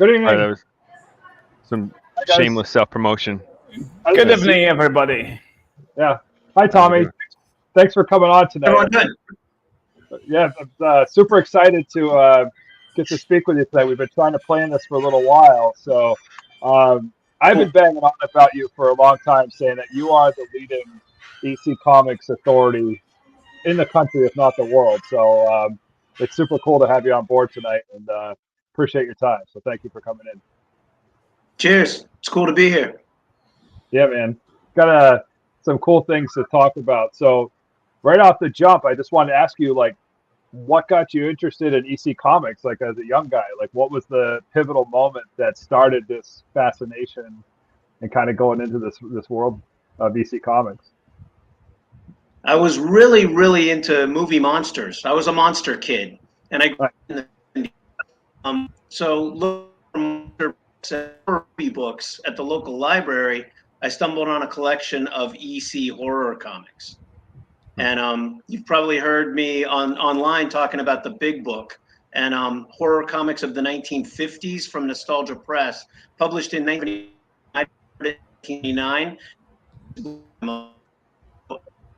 Good All right, that evening. was some Hi, guys. shameless self-promotion. Good evening, everybody. Yeah. Hi, How Tommy. you doing? Thanks for coming on tonight. Everyone good? Yeah, I'm super excited to get to speak with you today. We've been trying to plan this for a little while. So I've been banging on about you for a long time, saying that you are the leading EC Comics authority in the country, if not the world. So it's super cool to have you on board tonight, and appreciate your time. So thank you for coming in. Cheers. It's cool to be here. Yeah, man. Got some cool things to talk about. So right off the jump, I just wanted to ask you, like, what got you interested in EC Comics, like as a young guy? Like, what was the pivotal moment that started this fascination and kind of going into this world of EC Comics? I was really into movie monsters. I was a monster kid, and so looking for monster books at the local library, I stumbled on a collection of EC horror comics. And you've probably heard me online talking about the Big Book and horror comics of the 1950s from Nostalgia Press, published in 1999.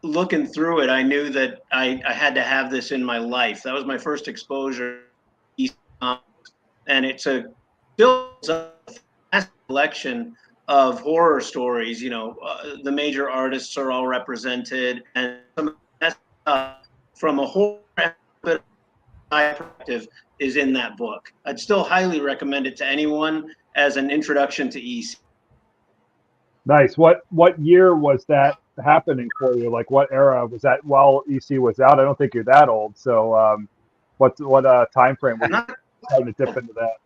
Looking through it, I knew that I had to have this in my life. That was my first exposure, and it's a collection of horror stories. You know, the major artists are all represented, and some of that from a horror perspective is in that book. I'd still highly recommend it to anyone as an introduction to EC. Nice. What year was that happening for you? Like, what era was that while EC was out? I don't think you're that old. So what time frame were you starting to dip into that?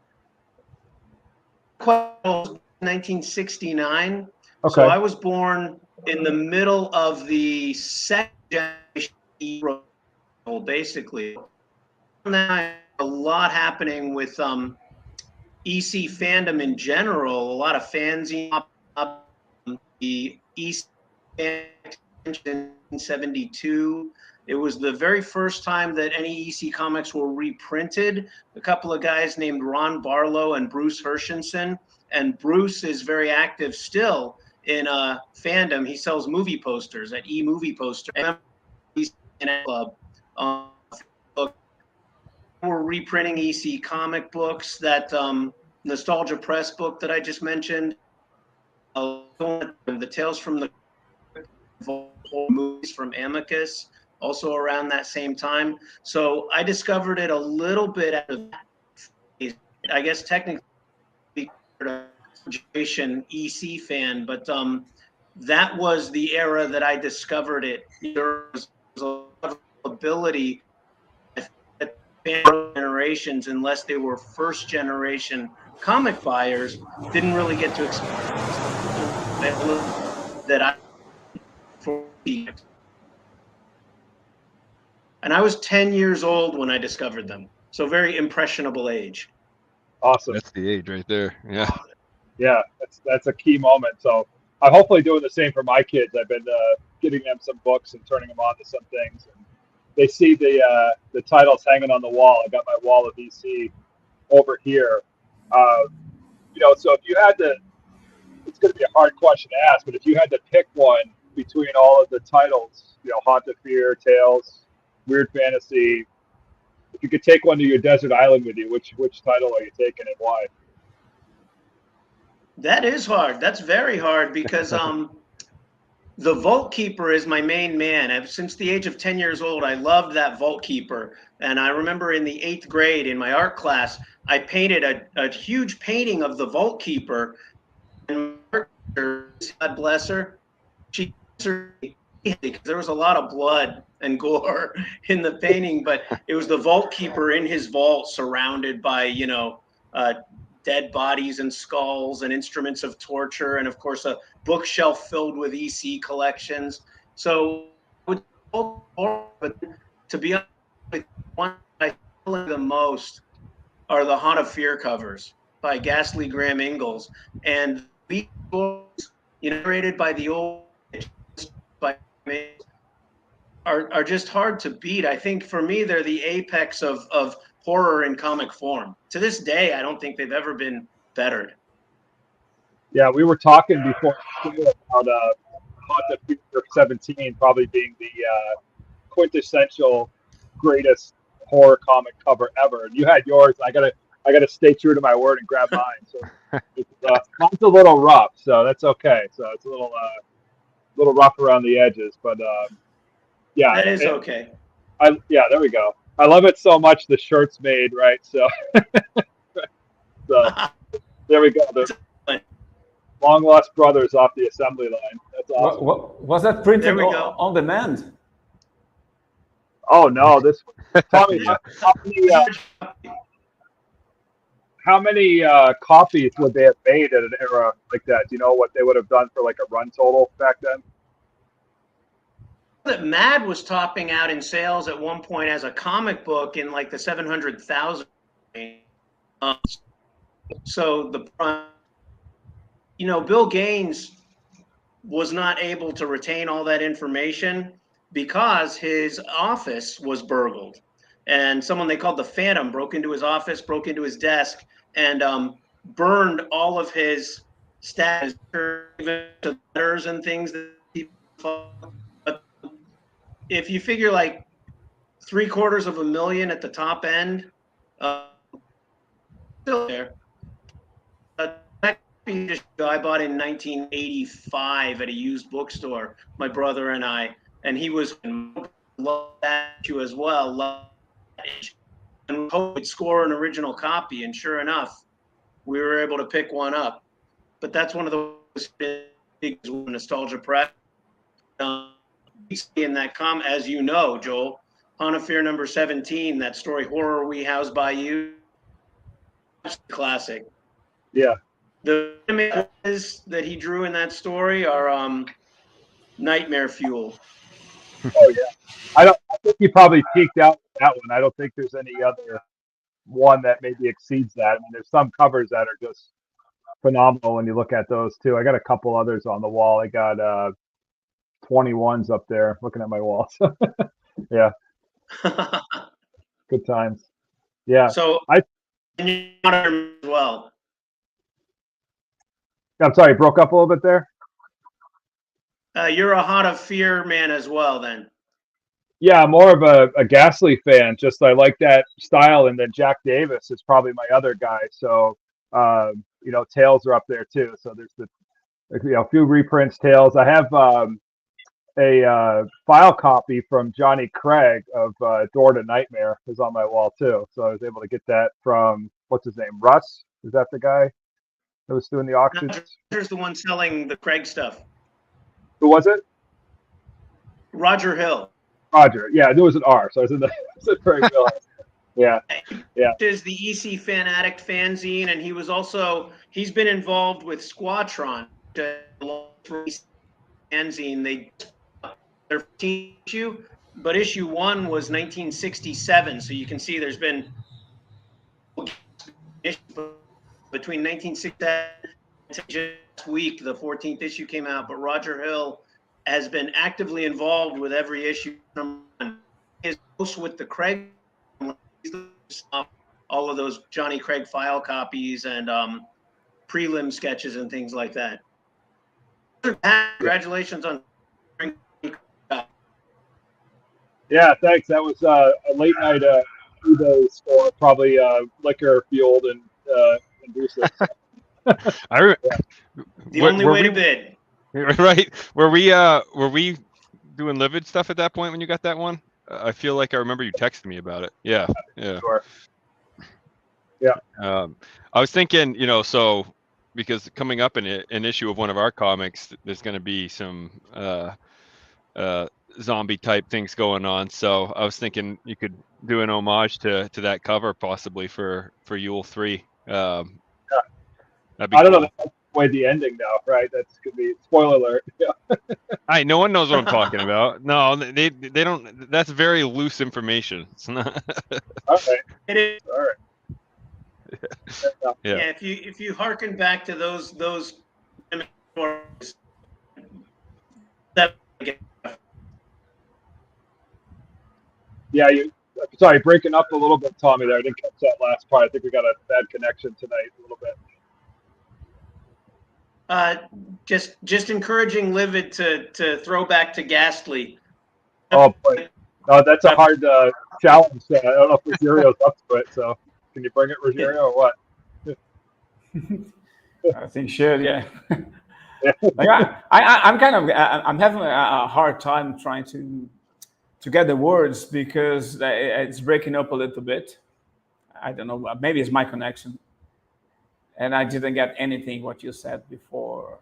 1969. Okay. So I was born in the middle of the second generation, basically. A lot happening with EC fandom in general. A lot of fanzine up. The EC in 72. It was the very first time that any EC comics were reprinted. A couple of guys named Ron Barlow and Bruce Hershenson. And Bruce is very active still in fandom. He sells movie posters at E-Movie Poster. Club. We're reprinting EC comic books. That Nostalgia Press book that I just mentioned. The Tales From The Crypt movies from Amicus, also around that same time. So I discovered it a little bit after that. I guess technically generation EC fan, but that was the era that I discovered it. There was a lot of ability that generations, unless they were first generation comic buyers, didn't really get to experience that I and I was 10 years old when I discovered them. So very impressionable age. Awesome. That's the age right there. Yeah. Yeah, that's a key moment. So I'm hopefully doing the same for my kids. I've been getting them some books and turning them on to some things. And they see the titles hanging on the wall. I got my wall of EC over here. So if you had to, it's going to be a hard question to ask, but if you had to pick one between all of the titles, Haunt of Fear, Tales, Weird Fantasy, if you could take one to your desert island with you, which title are you taking and why? That is hard. That's very hard because the Vault Keeper is my main man. Since the age of 10 years old, I loved that Vault Keeper. And I remember in the 8th grade in my art class, I painted a huge painting of the Vault Keeper. And God bless her, because there was a lot of blood and gore in the painting, but it was the Vault Keeper in his vault surrounded by, dead bodies and skulls and instruments of torture, and of course a bookshelf filled with EC collections. So but to be honest, one I feel the most are the Haunt of Fear covers by Ghastly Graham Ingalls, and these books, narrated by the old are just hard to beat. I think for me they're the apex of horror in comic form. To this day, I don't think they've ever been bettered. Yeah, we were talking before about the Future 17 probably being the quintessential greatest horror comic cover ever. And you had yours. I gotta stay true to my word and grab mine. So mine's a little rough, so that's okay. So it's a little rough around the edges, but yeah, That is okay. There we go. I love it so much. The shirt's made right, so so there we go. The long lost brothers off the assembly line. That's awesome. Was that printed There we go. on demand? Oh no, this Thommy, how many copies would they have made at an era like that? Do you know what they would have done for like a run total back then? That Mad was topping out in sales at one point as a comic book in like the 700,000. So Bill Gaines was not able to retain all that information because his office was burgled, and someone they called the Phantom broke into his office, broke into his desk, and burned all of his stats, letters and things that people. But if you figure like $750,000 at the top end, still there. I bought in 1985 at a used bookstore, my brother and I, and he was loved that issue as well. And we would score an original copy, and sure enough, we were able to pick one up. But that's one of those big nostalgia press. In that as you know, Joel, Haunt of Fear number 17, that story, Horror We House by You, classic. Yeah. The images that he drew in that story are nightmare fuel. Oh yeah, I think he probably peaked out with that one. I don't think there's any other one that maybe exceeds that. I mean, there's some covers that are just phenomenal when you look at those too. I got a couple others on the wall. I got 21s up there looking at my wall. Yeah, good times. Yeah. So as well. I'm sorry, broke up a little bit there. You're a Haunt of Fear man as well, then. Yeah, I'm more of a Ghastly fan. Just I like that style, and then Jack Davis is probably my other guy. So Tales are up there too. So there's a few reprints. Tales. I have a file copy from Johnny Craig of Door to Nightmare is on my wall too. So I was able to get that from what's his name, Russ? Is that the guy that was doing the auction? Roger's the one selling the Craig stuff. Who was it? Roger Hill. Roger. Yeah, there was an R, so I was in the Craig Hill. Yeah. Is the EC Fan Addict fanzine, and he's been involved with Squatron, fanzine. Their issue, but issue 1 was 1967, so you can see there's been between 1967 and just week the 14th issue came out, but Roger Hill has been actively involved with every issue. His post with the Craig, all of those Johnny Craig file copies and prelim sketches and things like that. Congratulations on. Yeah, thanks. That was a late night 2 days for probably liquor fueled and induces. The only way to bid. Right? Were we doing Livid stuff at that point when you got that one? I feel like I remember you texted me about it. Yeah. Sure. Yeah. I was thinking, so because coming up in an issue of one of our comics, there's going to be some zombie type things going on. So I was thinking you could do an homage to that cover possibly for Yule 3. Yeah. That'd be I don't cool. know. That's the way the ending now, right? That's gonna be spoiler alert. Yeah. No one knows what I'm talking about. No, they don't. That's very loose information. It's not. All right. It is. All right. Yeah. If you harken back to those Yeah, Sorry, breaking up a little bit, Tommy. There, I didn't catch that last part. I think we got a bad connection tonight a little bit. Just encouraging Livid to throw back to Ghastly. Oh boy, no, that's a hard challenge. I don't know if Ruggerio's up to it. So, can you bring it, Ruggerio, or what? I think should, yeah. Yeah. Like I'm having a hard time trying to get the words because it's breaking up a little bit. I don't know, maybe it's my connection, and I didn't get anything what you said before,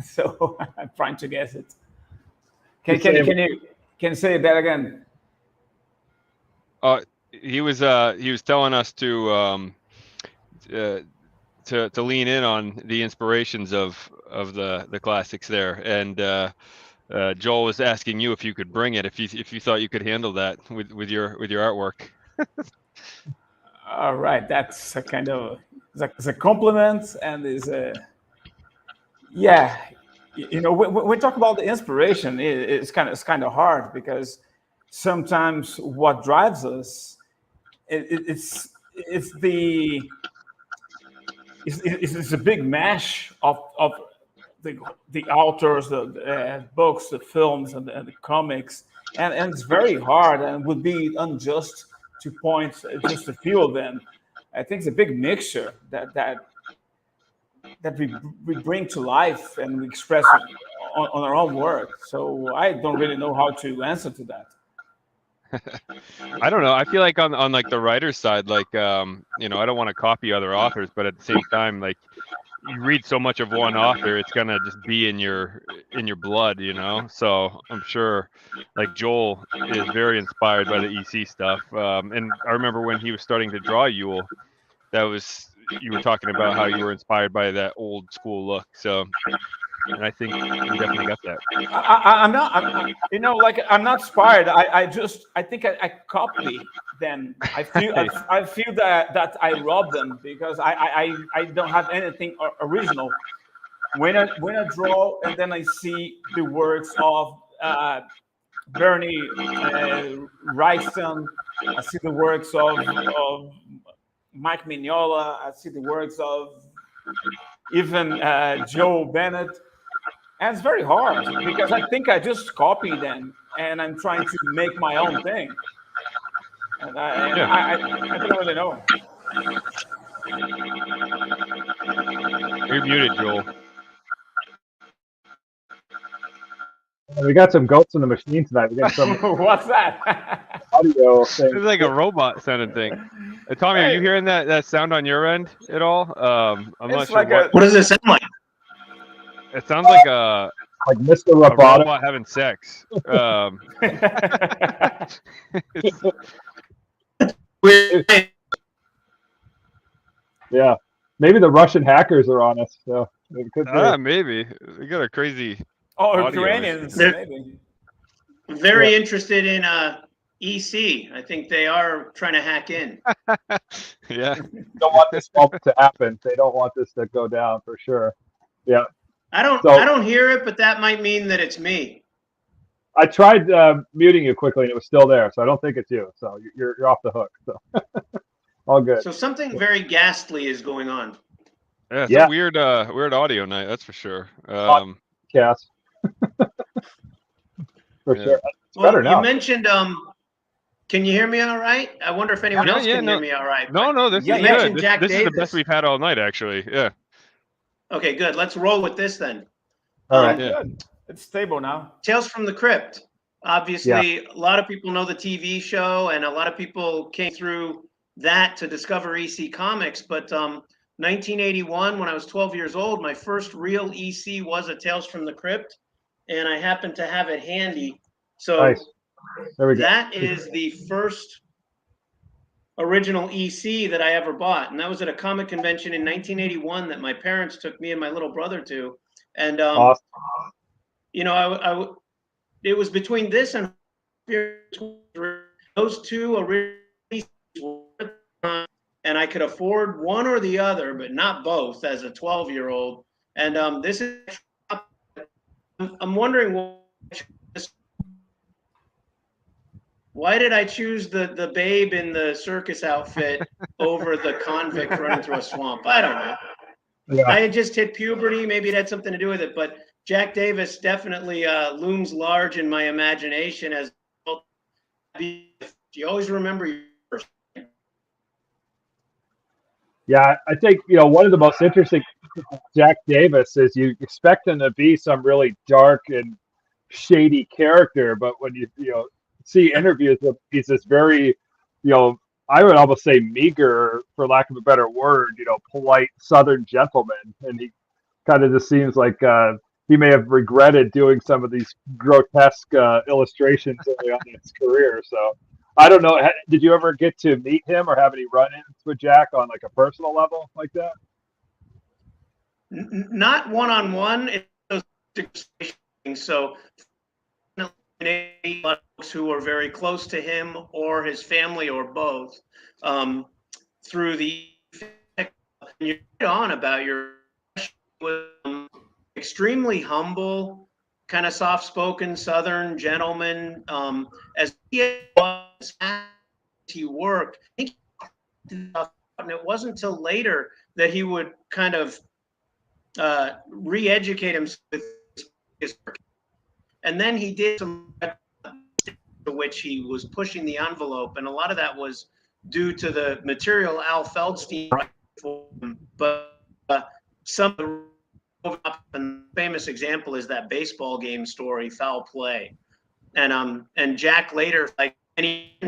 so I'm trying to guess it. Can you say that again? He was telling us to lean in on the inspirations of the classics there, and Joel was asking you if you could bring it, if you thought you could handle that with your artwork. All right, that's a kind of it's a compliment, and is a yeah. You know, when we talk about the inspiration, it's kind of hard because sometimes what drives us it's a big mash of the authors, the books, the films, and the comics, and it's very hard and would be unjust to point just a few of them. I think it's a big mixture that we bring to life and we express it on our own work. So I don't really know how to answer to that. I don't know. I feel like on like the writer's side, like you know, I don't want to copy other authors, but at the same time, like you read so much of one author, it's gonna just be in your blood, you know. So I'm sure, like Joel is very inspired by the EC stuff. And I remember when he was starting to draw Yule, you were talking about how you were inspired by that old school look. So, and I think you definitely got that. I'm not, you know, like I'm not inspired. I think I copy them. I feel that I rob them because I don't have anything original. When I draw and then I see the works of Bernie Wrightson, I see the works of Mike Mignola, I see the works of even Joe Bennett. And it's very hard because I think I just copy them and I'm trying to make my own thing. And I don't really know. You're muted, Joel. We got some goats in the machine tonight. We got some What's that? audio thing. It's like a robot sounding thing. Tommy, are you hearing that sound on your end at all? I'm not sure like What does it sound like? It sounds like a Mr. a Robotic. robot having sex. Yeah, maybe the Russian hackers are on us. So it could be. Maybe we got a crazy. Oh, audio. Ukrainians, They're- maybe. Very interested in EC. I think they are trying to hack in. Yeah. Don't want this moment to happen. They don't want this to go down for sure. Yeah. I don't hear it, but that might mean that it's me. I tried muting you quickly and it was still there, so I don't think it's you. So you're off the hook. So all good. So something very ghastly is going on. Yeah, it's Yeah. a weird audio night, that's for sure. Cass. For Yeah. sure. It's Well, better now. you mentioned can you hear me all right? I wonder if anyone else can hear me all right. No, this You is mentioned good. Jack This is the Davis. best we've had all night, actually. Yeah. Okay, good. Let's roll with this then. All right. Yeah. Good. It's stable now. Tales from the Crypt. Obviously, a lot of people know the TV show, and a lot of people came through that to discover EC Comics. But 1981, when I was 12 years old, my first real EC was a Tales from the Crypt, and I happened to have it handy. So Nice. There we go. that is the first original EC that I ever bought, and that was at a comic convention in 1981 that my parents took me and my little brother to. And Awesome. you know, it was between this and those two original, and I could afford one or the other, but not both as a 12-year-old. And this is, I'm wondering what Why did I choose the babe in the circus outfit over the convict running through a swamp? I don't know. Yeah. I had just hit puberty. Maybe it had something to do with it. But Jack Davis definitely looms large in my imagination as you always remember your first. Yeah, I think, one of the most interesting things about Jack Davis is you expect him to be some really dark and shady character, but when you see interviews with, he's this very, I would almost say meager, for lack of a better word, polite Southern gentleman, and he kind of just seems like he may have regretted doing some of these grotesque illustrations early on in his career. So I don't know. Did you ever get to meet him or have any run-ins with Jack on like a personal level like that? Not one-on-one. So folks who are very close to him or his family or both, through the you're on about your extremely humble, kind of soft-spoken Southern gentleman. As he worked, and it wasn't until later that he would kind of re-educate himself with his work. And then he did some to which he was pushing the envelope, and a lot of that was due to the material Al Feldstein wrote for him. But some of the famous example is that baseball game story, Foul Play, and Jack later, like any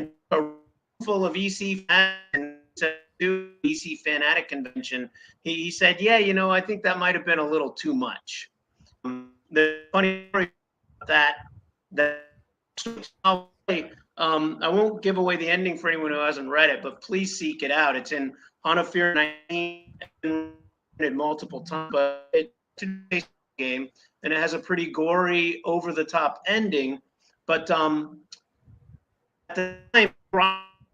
full of EC fans and to do EC fanatic convention, he said, yeah, I think that might have been a little too much. The funny story about that I won't give away the ending for anyone who hasn't read it, but please seek it out. It's in Fear 19 multiple times, but it's a game, and it has a pretty gory, over-the-top ending. But at the time,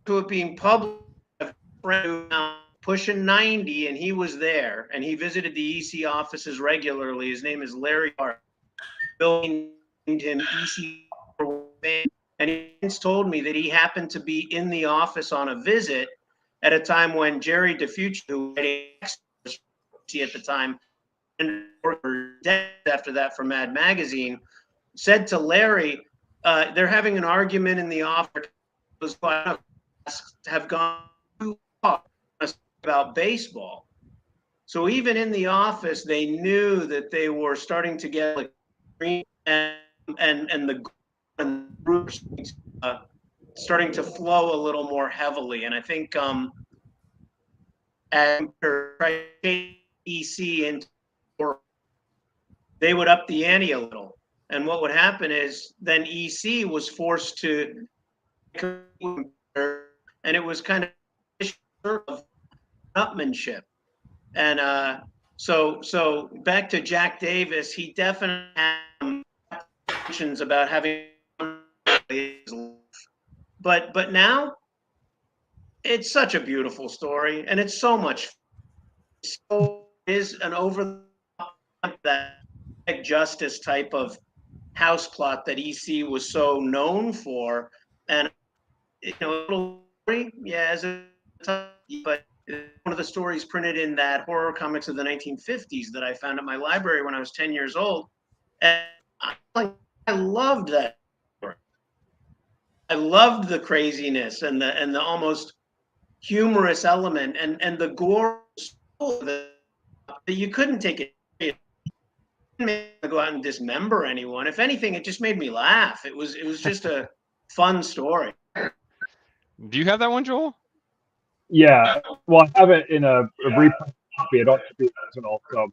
to it being published, a friend pushing 90, and he was there, and he visited the EC offices regularly. His name is Larry Hart. Bill named him EC, and he once told me that he happened to be in the office on a visit at a time when Jerry DeFucci, who was at the time, and after that for Mad Magazine, said to Larry, they're having an argument in the office have gone too far about baseball. So even in the office, they knew that they were starting to get like green and the groups starting to flow a little more heavily. And I think after EC into they would up the ante a little. And what would happen is then EC was forced to, and it was kind of upmanship. And so back to Jack Davis, he definitely had questions about having, but now it's such a beautiful story, and it's so much. So is an over that justice type of house plot that EC was so known for, and as a but one of the stories printed in that horror comics of the 1950s that I found at my library when I was 10 years old, and I loved that story. I loved the craziness and the almost humorous element and the gore that you couldn't take it. Go out and dismember anyone. If anything, it just made me laugh. It was just a fun story. Do you have that one, Joel? Yeah, well, I have it in a reprint copy. I don't have the original, so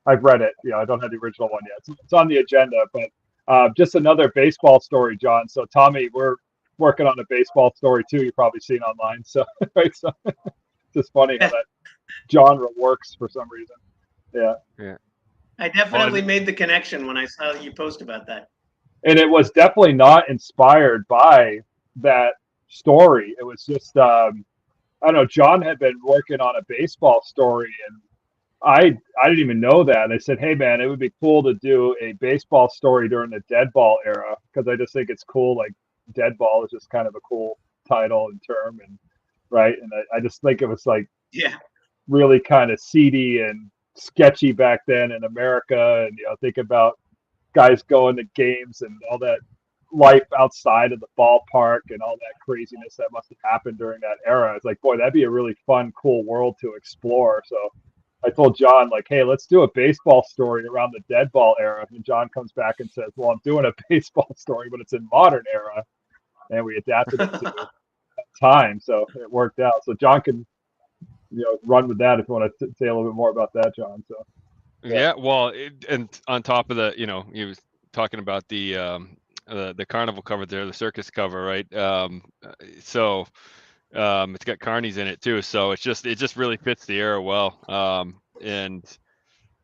I've read it. I don't have the original one yet. It's on the agenda, but just another baseball story, John. So Thommy, we're working on a baseball story too. You've probably seen online. So right, so it's just funny how that genre works for some reason. Yeah. I definitely made the connection when I saw you post about that. And it was definitely not inspired by that story. It was just I don't know. John had been working on a baseball story, and I didn't even know that. And I said, hey man, it would be cool to do a baseball story during the dead ball era, because I just think it's cool, like Deadball is just kind of a cool title and term, and right. And I just think it was like Yeah. really kind of seedy and sketchy back then in America. And, think about guys going to games and all that life outside of the ballpark and all that craziness that must have happened during that era. It's like, boy, that'd be a really fun, cool world to explore. So I told John, like, hey, let's do a baseball story around the Deadball era. And John comes back and says, well, I'm doing a baseball story, but it's in modern era. And we adapted it to time. So it worked out. So John can, run with that if you want to say a little bit more about that, John. So yeah, well, and on top of the, he was talking about the carnival cover there, the circus cover, right? So it's got carnies in it too, so it just really fits the era well. And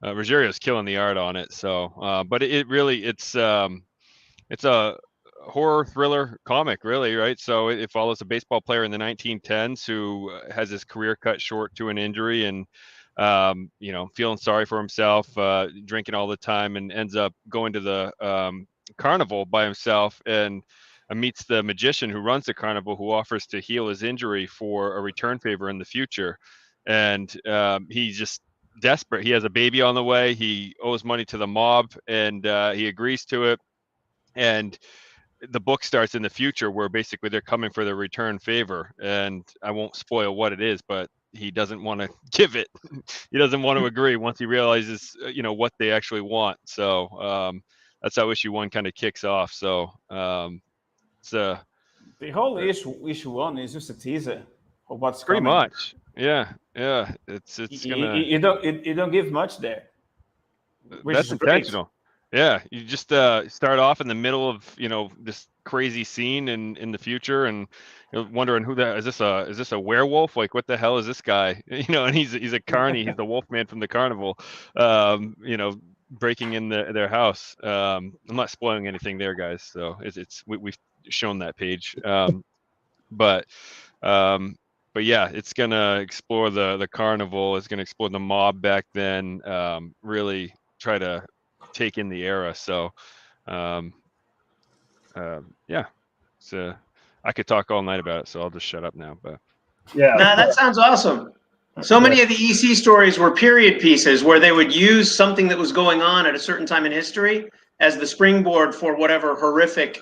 Rogerio's killing the art on it. So, but it's a horror thriller comic, really, right? So it follows a baseball player in the 1910s who has his career cut short to an injury and feeling sorry for himself, drinking all the time, and ends up going to the carnival by himself and meets the magician who runs the carnival, who offers to heal his injury for a return favor in the future. And he's just desperate. He has a baby on the way. He owes money to the mob, and he agrees to it. And the book starts in the future where basically they're coming for their return favor, and I won't spoil what it is, but he doesn't want to give it. He doesn't want to agree once he realizes, what they actually want. So that's how issue 1 kind of kicks off. So it's the whole issue 1 is just a teaser of what's pretty coming. much. Yeah. It's gonna. You don't give much there. That's intentional. Great. Yeah, you just start off in the middle of this crazy scene in the future, and you're wondering who that is. This a werewolf? Like, what the hell is this guy? And he's a carny. He's the wolf man from the carnival. Breaking in their house. I'm not spoiling anything there, guys. So we've shown that page. But yeah, it's gonna explore the carnival. It's gonna explore the mob back then. Really try to take in the era. So yeah, so I could talk all night about it, so I'll just shut up now. But yeah, that sounds awesome. So many of the EC stories were period pieces where they would use something that was going on at a certain time in history as the springboard for whatever horrific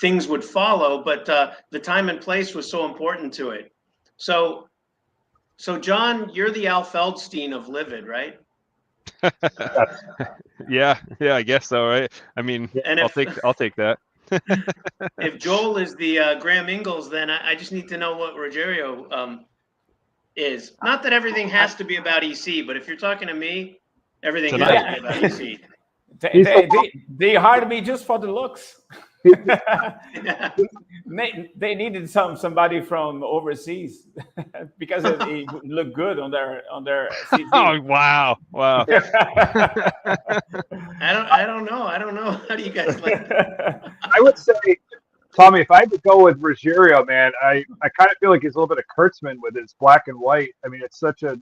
things would follow, but the time and place was so important to it. So John, you're the Al Feldstein of Livid, right? yeah, I guess so, right? I mean, and I'll take that. If Joel is the Graham Ingalls, then I just need to know what Rogerio is. Not that everything has to be about EC, but if you're talking to me, everything has to be about EC. They hired me just for the looks. They needed somebody from overseas because it looked good on their CD. Oh wow! I don't know. How do you guys like that? I would say, Thommy, if I had to go with Rogerio, man, I kind of feel like he's a little bit of Kurtzman with his black and white. I mean, it's such a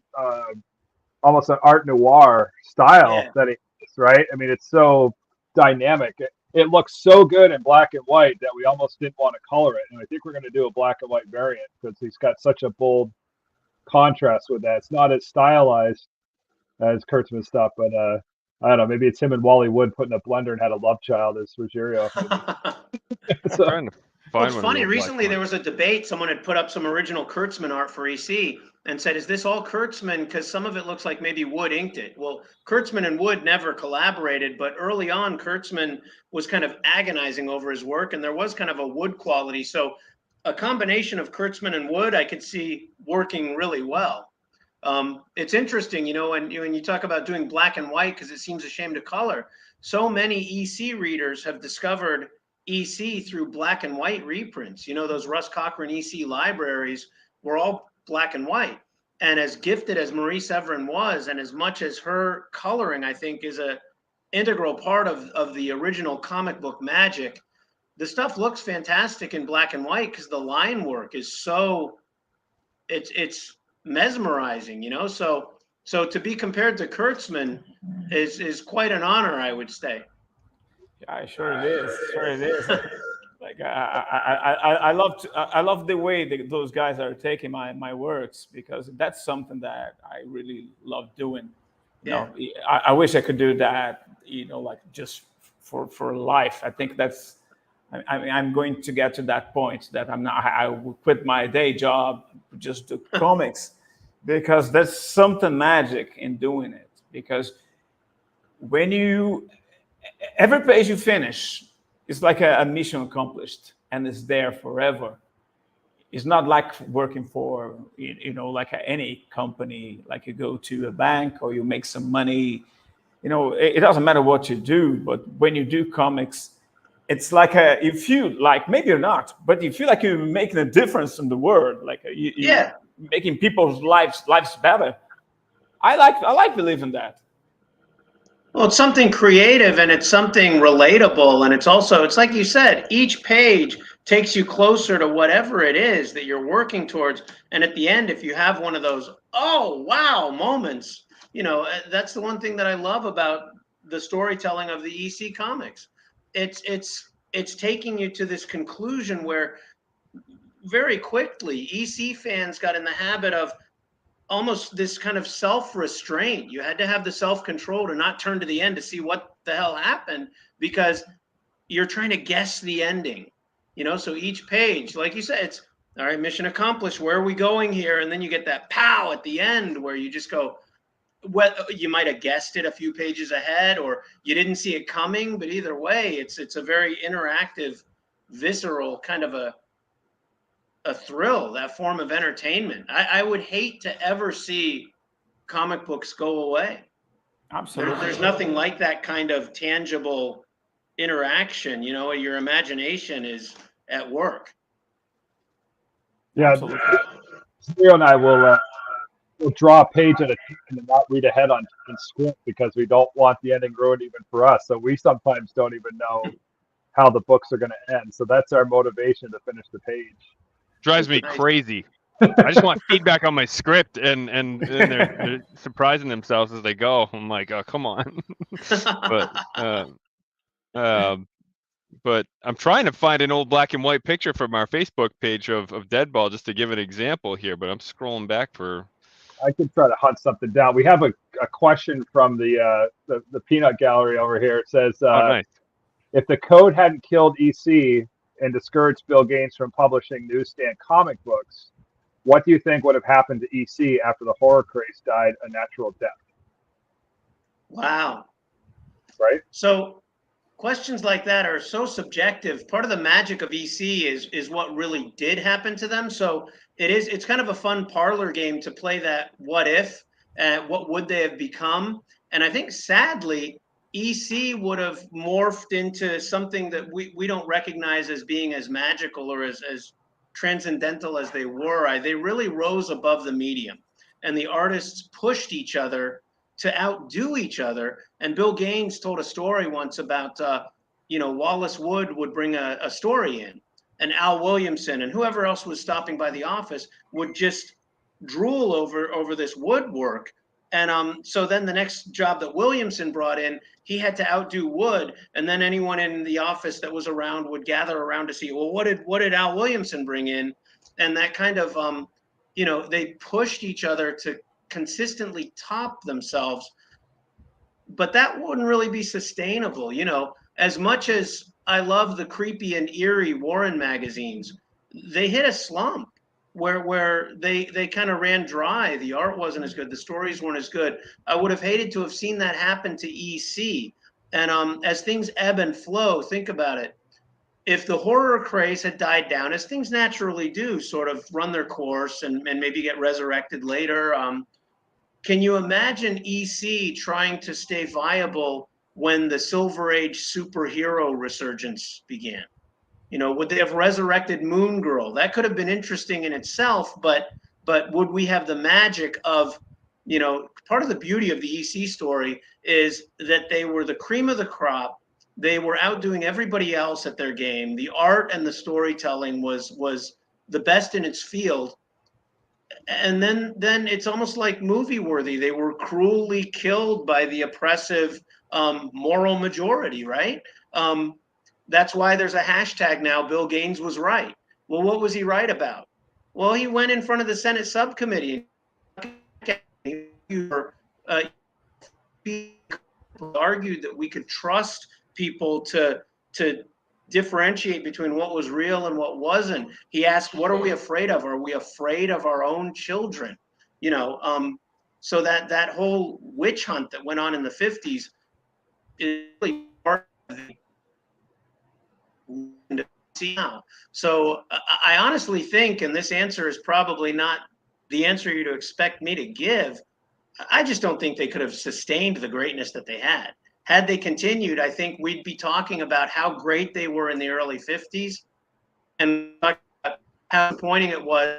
almost an art noir style that he is, right? I mean, it's so dynamic. It looks so good in black and white that we almost didn't want to color it. And I think we're going to do a black and white variant because he's got such a bold contrast with that. It's not as stylized as Kurtzman's stuff, but I don't know. Maybe it's him and Wally Wood putting a blender and had a love child as Rogerio. So, trying to find it's funny. Recently, there was a debate. Someone had put up some original Kurtzman art for EC and said, is this all Kurtzman? Because some of it looks like maybe Wood inked it. Well, Kurtzman and Wood never collaborated, but early on, Kurtzman was kind of agonizing over his work, and there was kind of a Wood quality. So a combination of Kurtzman and Wood, I could see working really well. It's interesting, when you talk about doing black and white, because it seems a shame to color. So many EC readers have discovered EC through black and white reprints. Those Russ Cochran EC libraries were all black and white. And as gifted as Marie Severin was, and as much as her coloring, I think, is a integral part of the original comic book magic, the stuff looks fantastic in black and white because the line work is so it's mesmerizing, so to be compared to Kurtzman is quite an honor, I would say. Yeah, sure it is. Like I love the way those guys are taking my works, because that's something that I really love doing. You know, I wish I could do that. You know, like just for life. I think that's. I'm going to get to that point that I'm not. I will quit my day job, just do comics, because there's something magic in doing it. Because when you every page you finish, it's like a mission accomplished, and it's there forever. It's not like working for like any company. Like you go to a bank or you make some money. It doesn't matter what you do, but when you do comics, it's like you feel like, maybe you're not, but you feel like you're making a difference in the world. Like you're making people's lives better. I like believing that. Well, it's something creative and it's something relatable. And it's like you said, each page takes you closer to whatever it is that you're working towards. And at the end, if you have one of those, oh, wow moments, that's the one thing that I love about the storytelling of the EC comics. It's taking you to this conclusion where very quickly EC fans got in the habit of almost this kind of self-restraint. You had to have the self-control to not turn to the end to see what the hell happened, because you're trying to guess the ending. So each page, like you said, it's all right, mission accomplished, where are we going here? And then you get that pow at the end where you just go, you might have guessed it a few pages ahead, or you didn't see it coming, but either way, it's a very interactive, visceral kind of a thrill, that form of entertainment. I would hate to ever see comic books go away. Absolutely. There's nothing like that kind of tangible interaction. Your imagination is at work. Yeah, Leo and I will draw a page at a time and not read ahead on script, because we don't want the ending ruined even for us. So we sometimes don't even know how the books are going to end. So that's our motivation to finish the page. Drives me crazy. I just want feedback on my script, and they're surprising themselves as they go. I'm like, oh, come on. But I'm trying to find an old black and white picture from our Facebook page of Deadball, just to give an example here, but I'm scrolling back for. I could try to hunt something down. We have a question from the peanut gallery over here. It says, nice. If the code hadn't killed EC and discouraged Bill Gaines from publishing newsstand comic books, what do you think would have happened to EC after the horror craze died a natural death? Wow. Right? So questions like that are so subjective. Part of the magic of EC is what really did happen to them. So it's kind of a fun parlor game to play that what if, what would they have become? And I think sadly, EC would have morphed into something that we don't recognize as being as magical or as transcendental as they were. They really rose above the medium, and the artists pushed each other to outdo each other. And Bill Gaines told a story once about, Wallace Wood would bring a story in, and Al Williamson and whoever else was stopping by the office would just drool over this woodwork. And so then the next job that Williamson brought in, he had to outdo Wood, and then anyone in the office that was around would gather around to see, well, what did Al Williamson bring in? And that kind of, they pushed each other to consistently top themselves. But that wouldn't really be sustainable. As much as I love the creepy and eerie Warren magazines, they hit a slump where they kind of ran dry. The art wasn't as good. The stories weren't as good. I would have hated to have seen that happen to EC. And as things ebb and flow, think about it. If the horror craze had died down, as things naturally do, sort of run their course and maybe get resurrected later, can you imagine EC trying to stay viable when the Silver Age superhero resurgence began? Would they have resurrected Moon Girl? That could have been interesting in itself, but would we have the magic of, part of the beauty of the EC story is that they were the cream of the crop. They were outdoing everybody else at their game. The art and the storytelling was the best in its field. And then it's almost like movie worthy. They were cruelly killed by the oppressive moral majority, right? That's why there's a hashtag now, Bill Gaines was right. Well, what was he right about? Well, he went in front of the Senate subcommittee and argued that we could trust people to differentiate between what was real and what wasn't. He asked, what are we afraid of? Are we afraid of our own children? So that whole witch hunt that went on in the 50s is really part of the see now. So I honestly think, and this answer is probably not the answer you'd expect me to give, I just don't think they could have sustained the greatness that they had. Had they continued, I think we'd be talking about how great they were in the early 50s and how disappointing it was,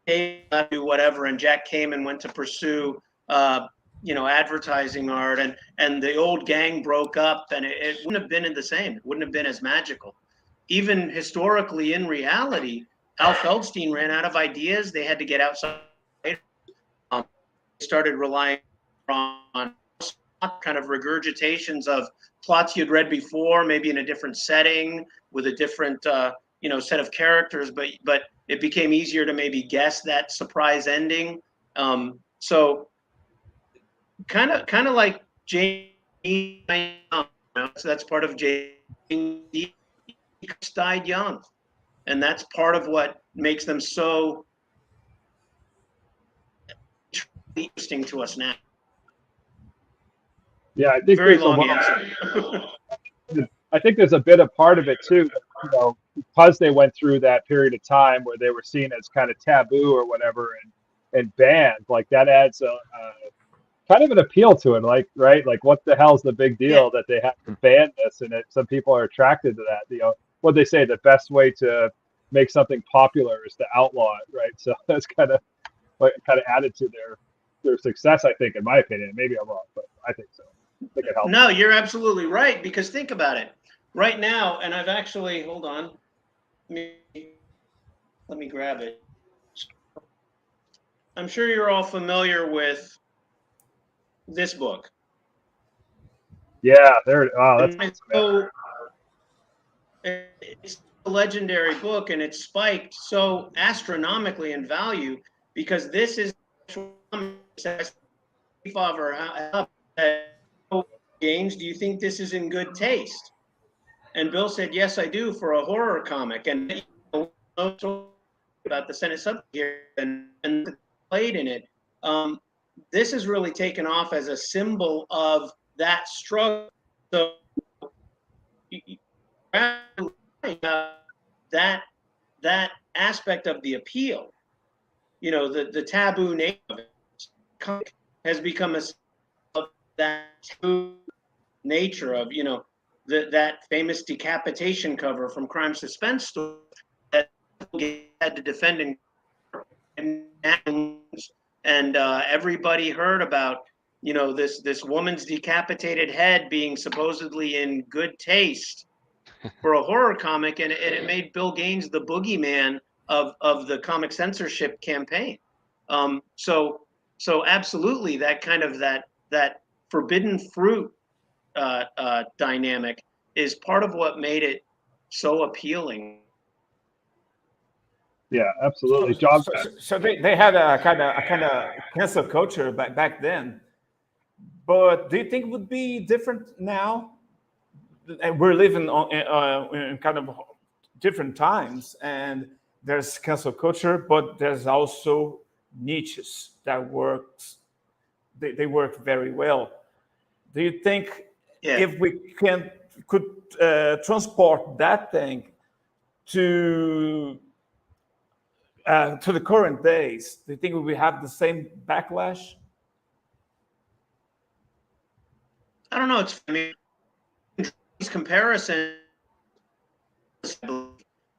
do whatever, and Jack came and went to pursue advertising art, and the old gang broke up, and it wouldn't have been the same. It wouldn't have been as magical. Even historically, in reality, Al Feldstein ran out of ideas. They had to get outside. Started relying on kind of regurgitations of plots you'd read before, maybe in a different setting with a different set of characters, but it became easier to maybe guess that surprise ending. So kind of like James Young, so that's part of James. He died young, and that's part of what makes them so interesting to us now. Yeah, I think very long answer. I think there's a bit of part of it too, because they went through that period of time where they were seen as kind of taboo or whatever, and banned. Like that adds a kind of an appeal to it. Like, right? Like, what the hell's the big deal that they have to ban this? And some people are attracted to that. What they say, the best way to make something popular is to outlaw it, right? So that's kind of added to their success, I think, in my opinion. Maybe I'm wrong, but I think so. I think it helps. No, you're absolutely right, because think about it. Right now, and I've actually, hold on, let me grab it. I'm sure you're all familiar with this book. Yeah, that's so it's a legendary book, and it's spiked so astronomically in value because this is James, do you think this is in good taste? And Bill said, yes, I do, for a horror comic. And about the Senate subcommittee and played in it. This is really taken off as a symbol of that struggle. So that aspect of the appeal, the taboo nature of it has become that taboo nature of that famous decapitation cover from Crime Suspense story that had to defend and everybody heard about this woman's decapitated head being supposedly in good taste for a horror comic, and it made Bill Gaines the boogeyman of the comic censorship campaign. So absolutely, that kind of that forbidden fruit dynamic is part of what made it so appealing. Yeah, absolutely. So they had a kind of cancel culture back then, but do you think it would be different now? We're living in kind of different times, and there's cancel culture, but there's also niches that works. They work very well. Do you think if we could transport that thing to the current days, do you think we will have the same backlash? I don't know. It's comparison.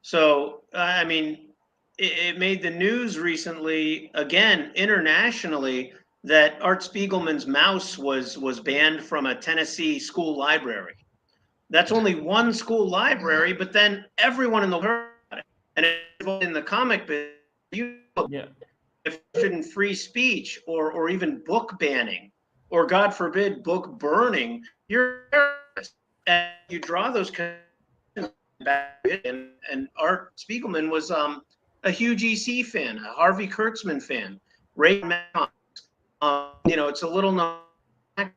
So it made the news recently, again internationally, that Art Spiegelman's mouse was banned from a Tennessee school library. That's only one school library, but then everyone in the world, and in the comic business, if in free speech or even book banning, or God forbid, book burning, you're and you draw those connections back, and Art Spiegelman was a huge EC fan, a Harvey Kurtzman fan. Ray Mann, it's a little known at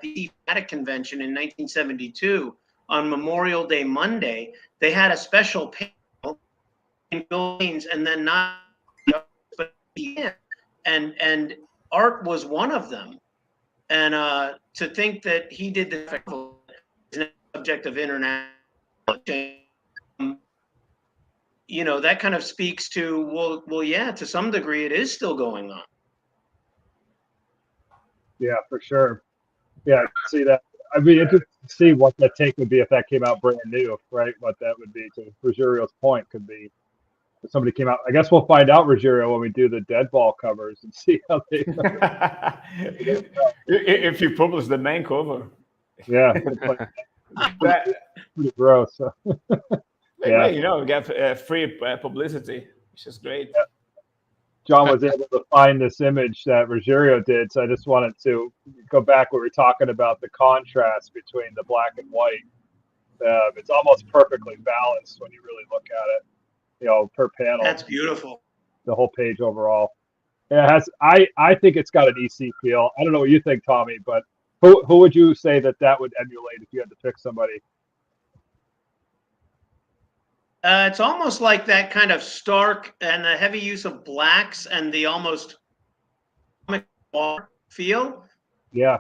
the Attic convention in 1972 on Memorial Day Monday. They had a special panel in buildings, and then not, but and Art was one of them. And to think that he did the subject of international, that kind of speaks to, well, yeah, to some degree, it is still going on. Yeah, for sure. Yeah, I see that. I'd be interested to see what that take would be if that came out brand new, right? What that would be, to Ruggerio's point, could be if somebody came out. I guess we'll find out, Ruggerio, when we do the Deadball covers and see how they. If you publish the main cover. Yeah, pretty gross. So. Yeah, get free publicity, which is great. Yeah. John was able to find this image that Ruggerio did, so I just wanted to go back where we were talking about the contrast between the black and white. It's almost perfectly balanced when you really look at it, per panel. That's beautiful. The whole page overall. It has. I think it's got an EC feel. I don't know what you think, Thommy, but who would you say that would emulate if you had to pick somebody? It's almost like that kind of stark and the heavy use of blacks and the almost comic feel. Yeah.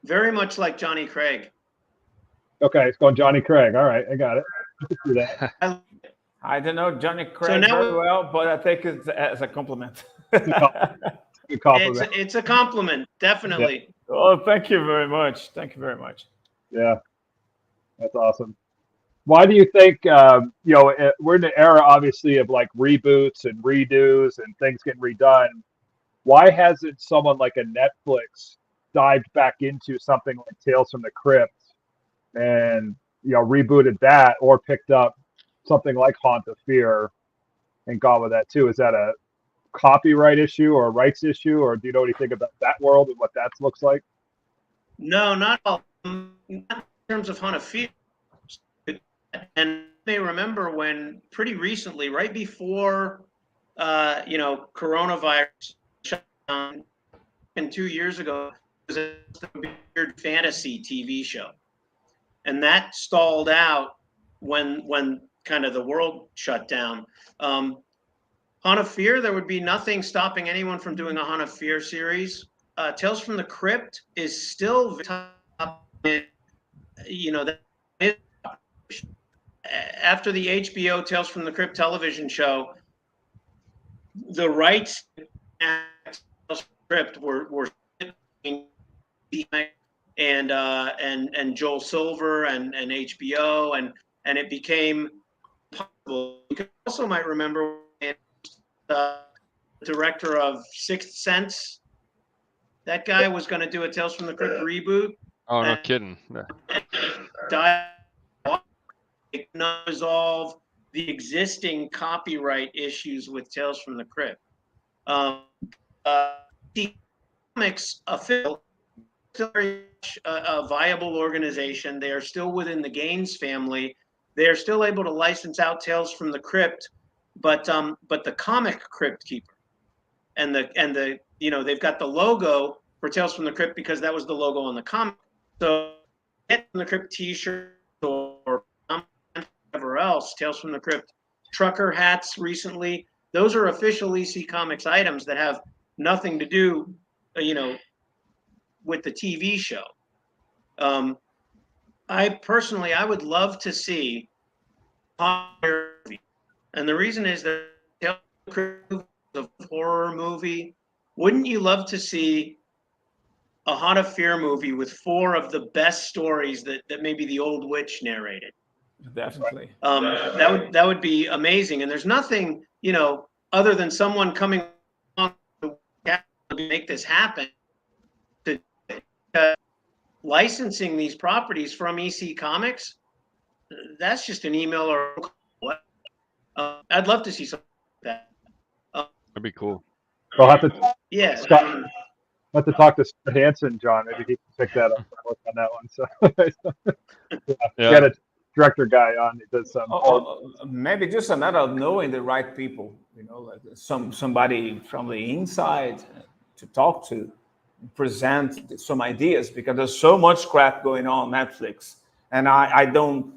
Very much like Johnny Craig. Okay, it's going Johnny Craig. All right, I got it. I can see that. I don't know Johnny Craig very well, but I take it as a compliment. Good compliment. It's a compliment, definitely. Yeah. Oh, thank you very much. Thank you very much. Yeah, that's awesome. Why do you think, we're in an era, obviously, of like reboots and redos and things getting redone. Why hasn't someone like a Netflix dived back into something like Tales from the Crypt and, rebooted that, or picked up something like Haunt of Fear and gone with that too? Is that a copyright issue or a rights issue, or do you know anything about that world and what that looks like? No, not all. Not in terms of Haunt of Fear. And you may remember when pretty recently, right before, coronavirus shut down, and 2 years ago, was a weird fantasy TV show. And that stalled out when kind of the world shut down. Haunt of Fear, there would be nothing stopping anyone from doing a Haunt of Fear series. Tales from the Crypt is still after the HBO Tales from the Crypt television show, the rights to Tales from the Crypt were and Joel Silver and HBO and it became possible. You also might remember the director of Sixth Sense. That guy was going to do a Tales from the Crypt reboot. Oh, no kidding. Died. Not resolve the existing copyright issues with Tales from the Crypt. The comics still very much a viable organization. They are still within the Gaines family. They are still able to license out Tales from the Crypt, but the comic Crypt Keeper, and they've got the logo for Tales from the Crypt because that was the logo on the comic. So get from the Crypt T-shirt or whatever else, Tales from the Crypt trucker hats recently, those are official EC Comics items that have nothing to do, with the TV show. I would love to see and the reason is that Tales from the Crypt is a horror movie. Wouldn't you love to see a Haunt of Fear movie with 4 of the best stories that maybe the Old Witch narrated? Definitely. That would be amazing. And there's nothing, other than someone coming on to make this happen, to licensing these properties from EC Comics. That's just an email or what. I'd love to see something like that. That'd be cool. We'll have to. Yeah. Scott, I'll have to talk to Hanson, John. Maybe he can pick that up and work on that one. So get a director guy on. He does some. Maybe just a matter of knowing the right people. Like somebody from the inside to talk to, present some ideas, because there's so much crap going on Netflix, and I don't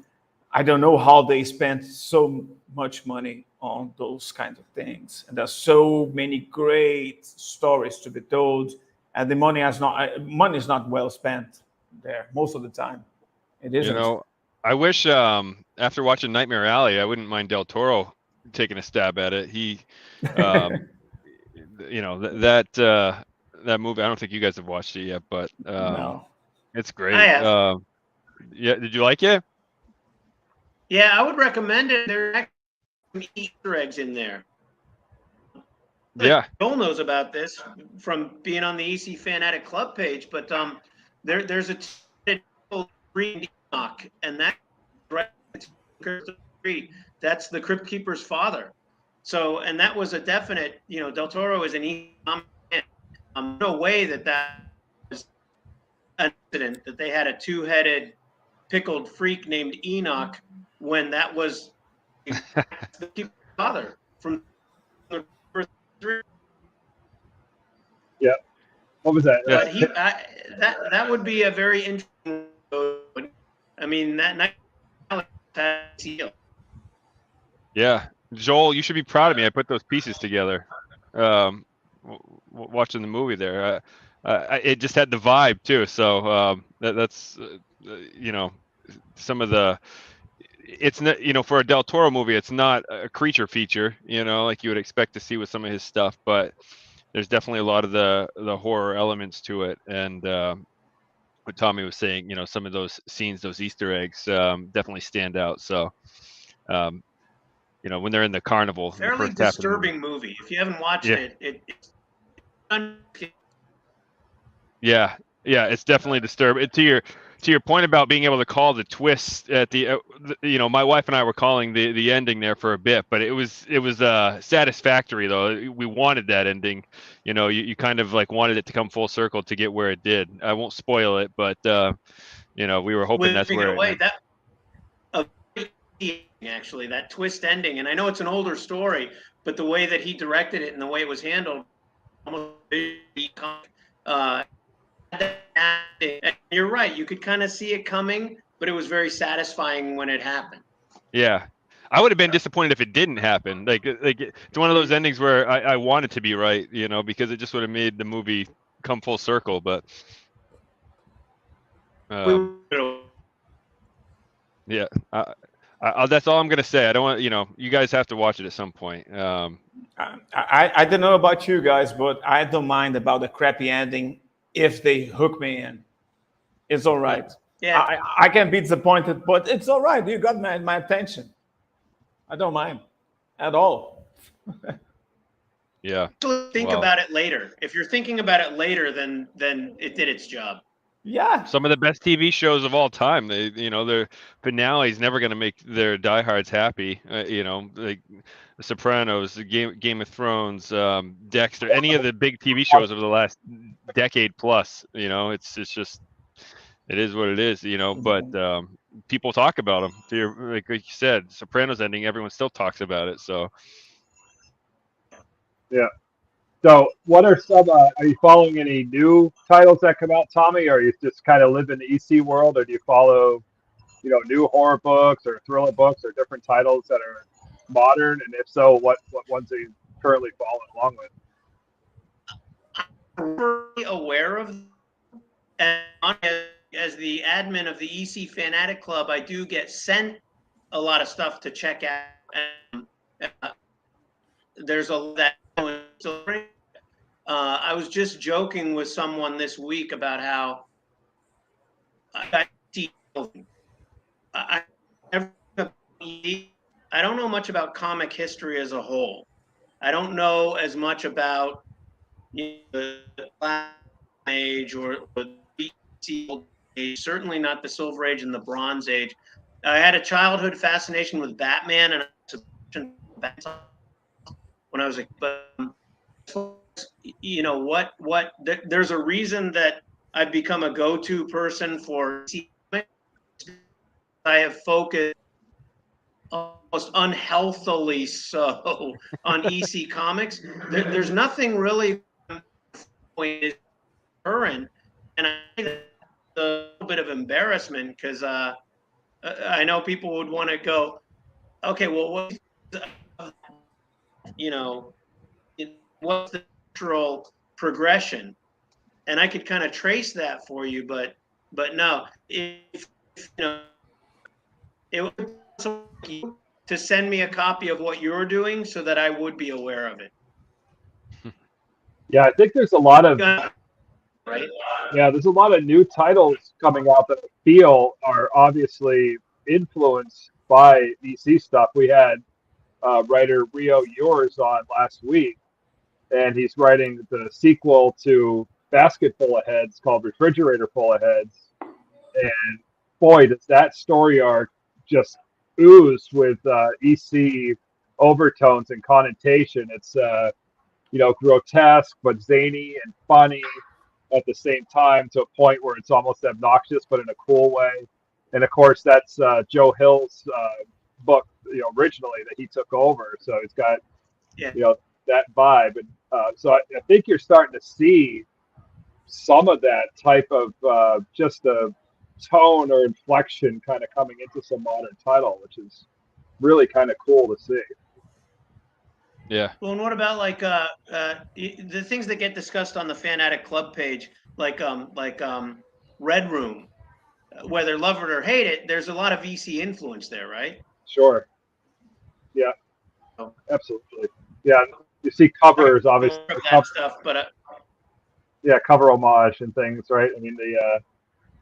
know how they spent so much money on those kinds of things. And there's so many great stories to be told, and the money is not well spent there most of the time. It isn't. I wish after watching Nightmare Alley, I wouldn't mind Del Toro taking a stab at it. He, that movie. I don't think you guys have watched it yet, but No. It's great. I have. Yeah, did you like it? Yeah, I would recommend it. There are actually some Easter eggs in there. Yeah. Joel knows about this from being on the EC Fan Addict Club page, but there's a green Enoch, and that's the Crypt Keeper's father. So, and that was a definite, Del Toro is an Enoch man. No way that was an incident, that they had a two-headed pickled freak named Enoch, when that was the Keeper's father from the first three. Yeah. What was that? But that would be a very interesting. I mean, that night. Yeah, Joel, you should be proud of me. I put those pieces together. Watching the movie there, it just had the vibe too. So that's some of the. It's not, for a Del Toro movie, it's not a creature feature, like you would expect to see with some of his stuff, but there's definitely a lot of the horror elements to it. And what Thommy was saying, some of those scenes, those Easter eggs, definitely stand out. So, when they're in the carnival, fairly disturbing movie. If you haven't watched it, it's yeah, it's definitely disturbing. To your point about being able to call the twist at the, my wife and I were calling the ending there for a bit, but it was satisfactory though. We wanted that ending, you kind of like wanted it to come full circle to get where it did. I won't spoil it, but we were hoping that's where actually that twist ending. And I know it's an older story, but the way that he directed it and the way it was handled, almost and you're right. You could kind of see it coming, but it was very satisfying when it happened. Yeah, I would have been disappointed if it didn't happen. Like it's one of those endings where I want it to be right, because it just would have made the movie come full circle. But yeah, that's all I'm gonna say. I don't want you guys have to watch it at some point. I don't know about you guys, but I don't mind about the crappy ending. If they hook me in, it's all right. Yeah, I can be disappointed, but it's all right. You got my attention. I don't mind at all. Yeah. Think about it later. If you're thinking about it later, then it did its job. Yeah. Some of the best TV shows of all time. They, their finale is never going to make their diehards happy. Like The Sopranos, Game of Thrones, Dexter, any of the big TV shows over the last decade plus. It's just, it is what it is. But people talk about them. Like you said, Sopranos ending, everyone still talks about it. So. Yeah. So, what are some? Are you following any new titles that come out, Thommy, or are you just kind of live in the EC world, or do you follow, new horror books or thriller books or different titles that are modern? And if so, what ones are you currently following along with? I'm very aware of, and as the admin of the EC Fan Addict Club, I do get sent a lot of stuff to check out. There's that. I was just joking with someone this week about how I don't know much about comic history as a whole. I don't know as much about the Black Age or the Age, certainly not the Silver Age and the Bronze Age. I had a childhood fascination with Batman, and when I was a you know, there's a reason that I've become a go-to person for EC Comics. I have focused almost unhealthily so on EC Comics. There's nothing really current, and I think that's a little bit of embarrassment because I know people would want to go, okay, well, what, you know, what's the natural progression? And I could kind of trace that for you, but no, if you know, it would be to send me a copy of what you're doing so that I would be aware of it. Yeah, I think there's a lot of right. Yeah, there's a lot of new titles coming out that I feel are obviously influenced by DC stuff. We had writer Rio Yours on last week, and he's writing the sequel to Basket Full of Heads called Refrigerator Full of Heads. And boy, does that story arc just ooze with EC overtones and connotation. It's grotesque but zany and funny at the same time, to a point where it's almost obnoxious, but in a cool way. And of course, that's Joe Hill's book, originally, that he took over. So it's got, that vibe. And so I think you're starting to see some of that type of just a tone or inflection kind of coming into some modern title, which is really kind of cool to see. Yeah. Well, and what about like the things that get discussed on the Fan Addict Club page, like Red Room, whether love it or hate it, there's a lot of VC influence there, right? Sure. Yeah. Oh. Absolutely. Yeah. You see covers, obviously. That stuff, but yeah, cover homage and things, right? I mean,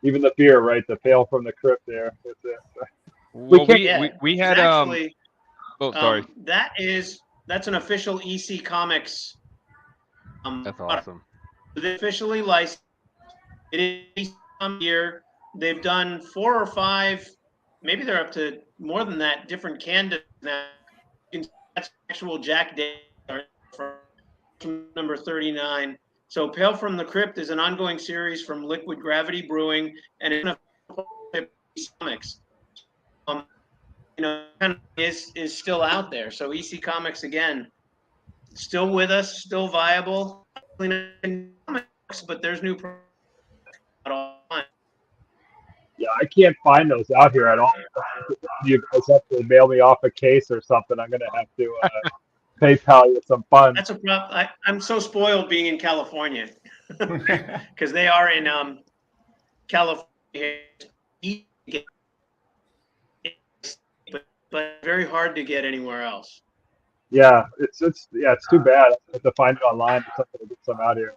even the beer, right? The Tales From The Crypt there. That's it. Well, we had actually, oh, sorry. That's an official EC Comics. That's awesome. They officially licensed. It is some year. They've done 4 or 5, maybe they're up to more than that, different candidates now. That's actual Jack Day from number 39. So Tales From The Crypt is an ongoing series from Liquid Gravity Brewing, and it's comics. Kind of is still out there. So EC Comics, again, still with us, still viable. But there's new products at all. Yeah, I can't find those out here at all. You guys have to mail me off a case or something. I'm going to have to PayPal you some funds. That's a problem. I'm so spoiled being in California because they are in California. But very hard to get anywhere else. Yeah, it's too bad. I have to find it online or something to get some out here,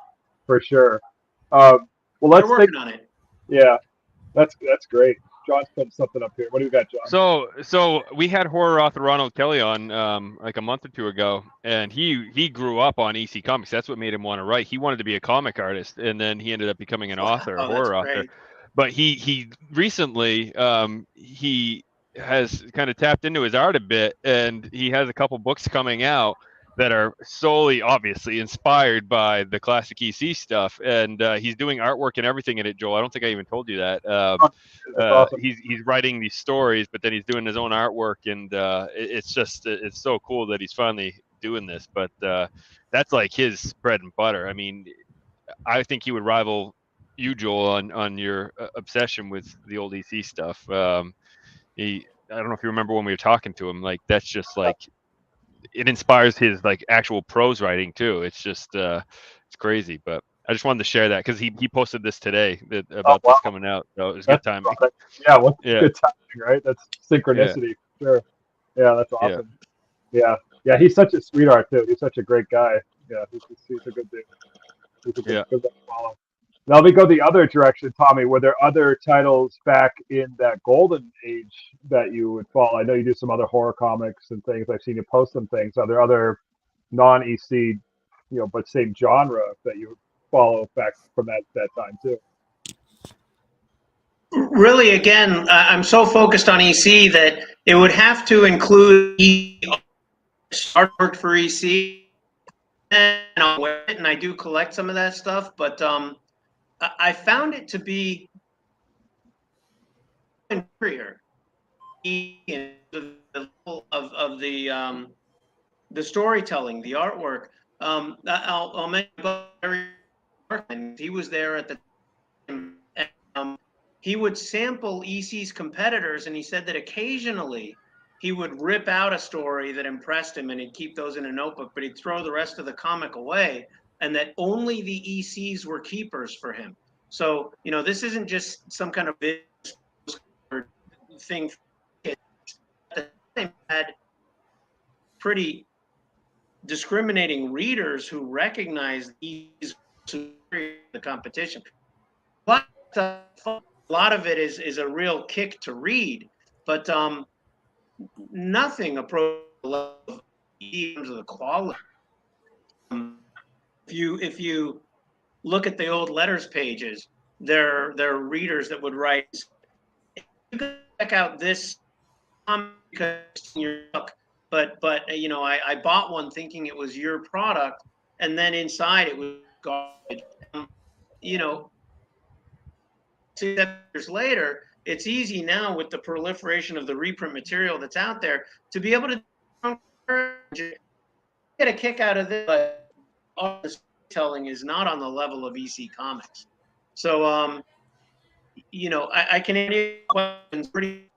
for sure. Well, let's They're working on it. Yeah, that's great. John's putting something up here. What do you got, John? So we had horror author Ronald Kelly on like a month or two ago, and he grew up on EC Comics. That's what made him want to write. He wanted to be a comic artist, and then he ended up becoming an author, a horror author. But he recently he has kind of tapped into his art a bit, and he has a couple books coming out that are solely obviously inspired by the classic EC stuff, and he's doing artwork and everything in it. Joel, I don't think I even told you that. Awesome. He's writing these stories, but then he's doing his own artwork, and it's so cool that he's finally doing this. But that's like his bread and butter. I mean, I think he would rival you, Joel, on your obsession with the old EC stuff. I don't know if you remember when we were talking to him, like that's just like, it inspires his like actual prose writing too. It's just, it's crazy, but I just wanted to share that because he posted this today about this coming out. So it was good timing. Yeah. Good timing, right? That's synchronicity. Yeah. Sure. Yeah. That's awesome. Yeah. Yeah. He's such a sweetheart too. He's such a great guy. Yeah. He's a good dude. He's a good guy to follow. Now let me go the other direction, Thommy. Were there other titles back in that golden age that you would follow? I know you do some other horror comics and things. I've seen you post some things. Are there other non-EC, but same genre that you follow back from that time too? Really, again, I'm so focused on EC that it would have to include artwork for EC. and I'll wear it, and I do collect some of that stuff, but I found it to be inferior of the storytelling, the artwork. I'll mention he was there at the time, and he would sample EC's competitors, and he said that occasionally he would rip out a story that impressed him, and he'd keep those in a notebook, but he'd throw the rest of the comic away, and that only the ECs were keepers for him. So, this isn't just some kind of thing. At the time, had pretty discriminating readers who recognize these the competition. A lot of it is a real kick to read, but nothing approaches the level of the quality. If you look at the old letters pages, there are readers that would write, "You can check out this comic because it's in your book, but I bought one thinking it was your product, and then inside it was garbage." 7 years later, it's easy now with the proliferation of the reprint material that's out there to be able to get a kick out of this, but all the storytelling is not on the level of EC Comics. So, I can answer questions pretty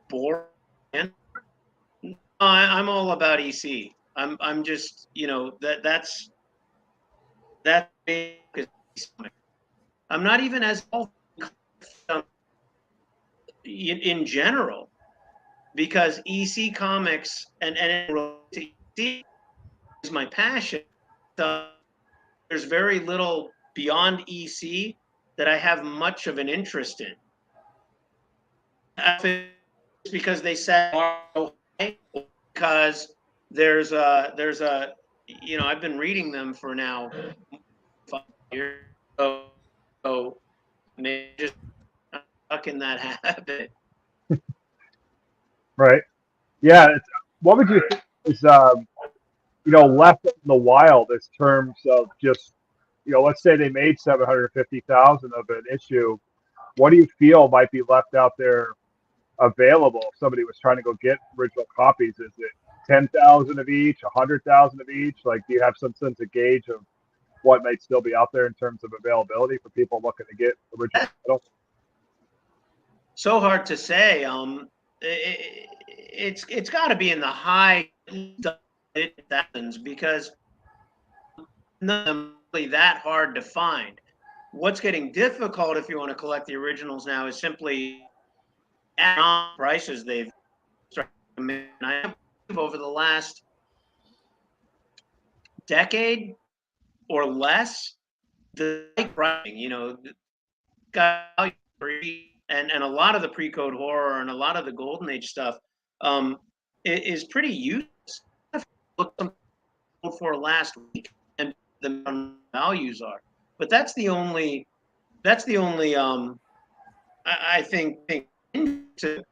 boring. I'm all about EC. I'm just, that's I'm not even as in general, because EC Comics and EC is my passion. There's very little beyond EC that I have much of an interest in. It's because they said, because there's a I've been reading them for now 5 years, so maybe just stuck in that habit. Right. Yeah. What would you think is left in the wild in terms of just let's say they made 750,000 of an issue. What do you feel might be left out there available if somebody was trying to go get original copies? Is it 10,000 of each, 100,000 of each? Like, do you have some sense of gauge of what might still be out there in terms of availability for people looking to get original titles? So hard to say. It's got to be in the high thousands, because none of them are really that hard to find. What's getting difficult if you want to collect the originals now is simply add-on prices they've started to make. I believe over the last decade or less, the pricing, and a lot of the pre-code horror and a lot of the golden age stuff is pretty useless. Look for last week and the values are, but that's the only I think to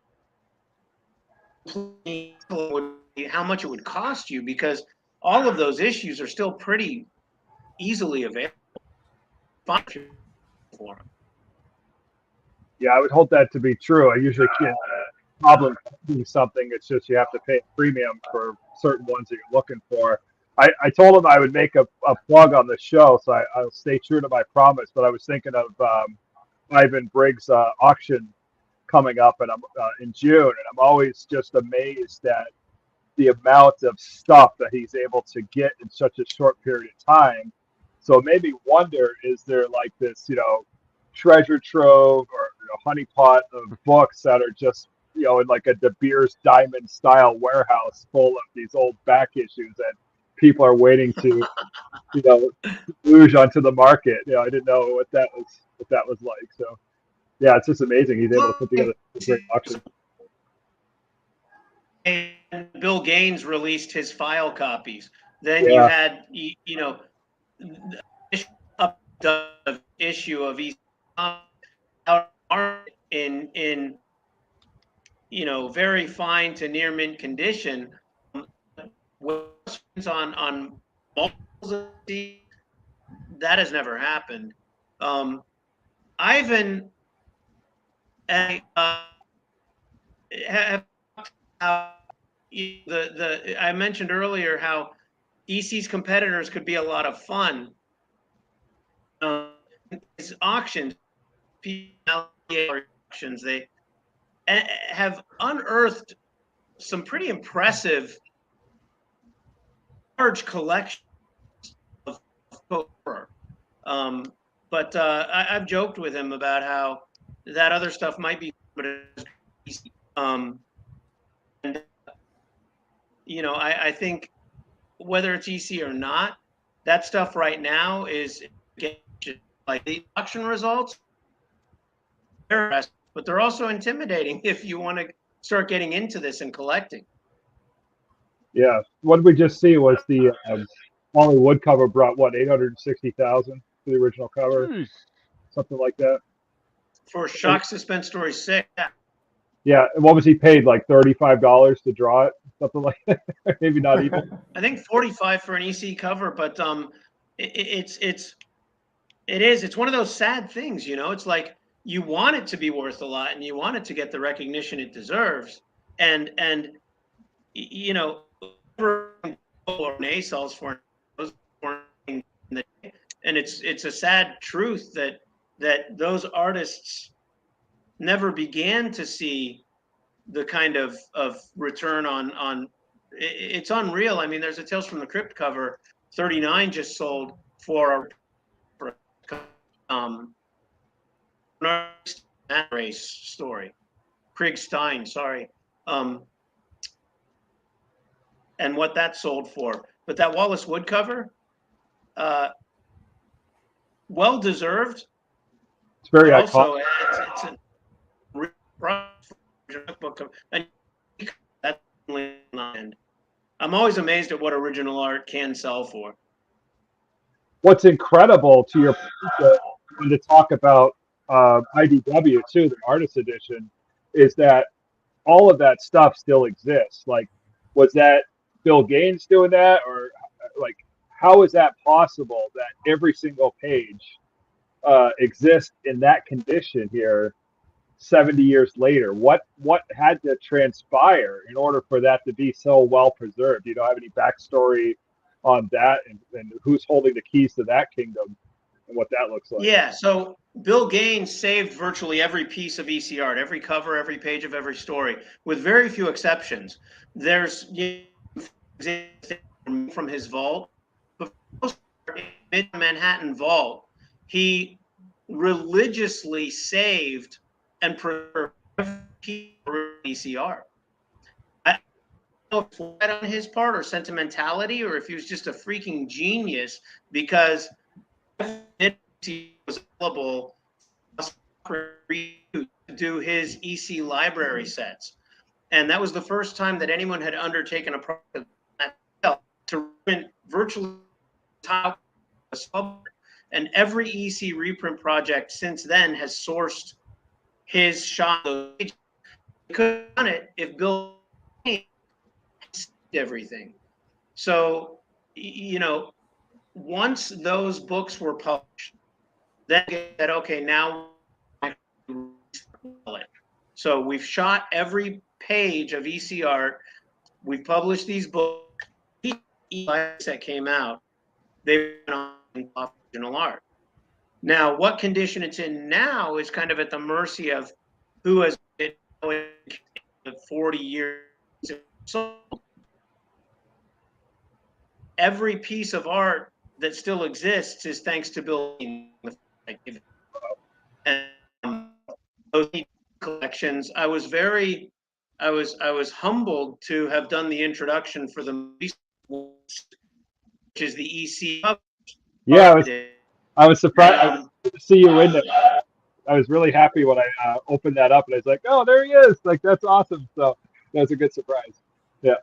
how much it would cost you, because all of those issues are still pretty easily available for them. Yeah, I would hold that to be true. I usually can't problem doing something. It's just you have to pay a premium for certain ones that you're looking for. I told him I would make a plug on the show, so I'll stay true to my promise. But I was thinking of Ivan Briggs' auction coming up, and I'm in June, and I'm always just amazed at the amount of stuff that he's able to get in such a short period of time. So it made me wonder: is there like this, treasure trove or honeypot of books that are just in like a De Beers Diamond style warehouse full of these old back issues that people are waiting to luge onto the market? I didn't know what that was like. So yeah, it's just amazing he's able to put together a great auction. And Bill Gaines released his file copies. Then you had the issue of EC in very fine to near mint condition, on that has never happened. Ivan, I have I mentioned earlier how EC's competitors could be a lot of fun. These auctions, auctions, they have unearthed some pretty impressive large collections of horror. But I've joked with him about how that other stuff might be, but and I think whether it's EC or not, that stuff right now is like the auction results. But they're also intimidating if you want to start getting into this and collecting. Yeah, what we just see was the Molly Wood cover brought what 860,000 for the original cover, something like that. For Shock Suspense Story 6. Yeah, and what was he paid, like $35 to draw it, something like that? Maybe not even. I think 45 for an EC cover, but it's one of those sad things, It's like you want it to be worth a lot, and you want it to get the recognition it deserves, and or an sells for, and it's a sad truth that those artists never began to see the kind of return on. It's unreal. I mean, there's a Tales from the Crypt cover, 39 just sold for race story, Krieg Stein, sorry. And what that sold for. But that Wallace Wood cover, well deserved. It's very also, iconic. It's a book, and I'm always amazed at what original art can sell for. What's incredible, to your point, when to talk about IDW too, the artist edition, is that all of that stuff still exists. Like, was that Bill Gaines doing that, or like, how is that possible that every single page exists in that condition here 70 years later? What had to transpire in order for that to be so well preserved? You don't have any backstory on that, and who's holding the keys to that kingdom and what that looks like? Yeah, so Bill Gaines saved virtually every piece of EC art, every cover, every page of every story, with very few exceptions. There's from his vault, but mid Manhattan vault, he religiously saved and preserved EC art. I don't know if that on his part or sentimentality, or if he was just a freaking genius, because it was available to do his EC library sets. And that was the first time that anyone had undertaken a project to print virtually top. And every EC reprint project since then has sourced his shot. He could have done it if Bill did everything. So, once those books were published, then said, okay, now so we've shot every page of EC art. We've published these books. That came out, they went on original art. Now, what condition it's in now is kind of at the mercy of who has it in 40 years. So every piece of art that still exists is thanks to Bill. And those collections, I was humbled to have done the introduction for the movie, which is the EC. Yeah, I was surprised to see you in there. I was really happy when I opened that up, and I was like, "Oh, there he is! Like, that's awesome!" So that was a good surprise. Yeah.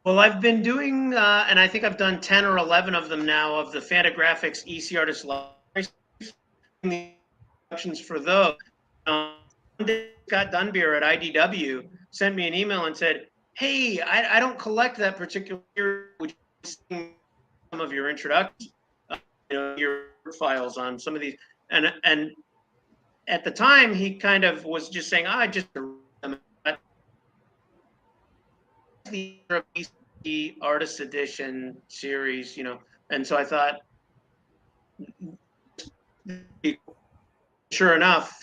Well, I've been doing, and I think I've done 10 or 11 of them now, of the Fantagraphics EC Artist Library. The options for those. Scott Dunbier at IDW sent me an email and said, "Hey, I don't collect that particular. some of your introductions, your files on some of these, and at the time he kind of was just saying, I just the EC Artist Edition series, and so I thought, sure enough,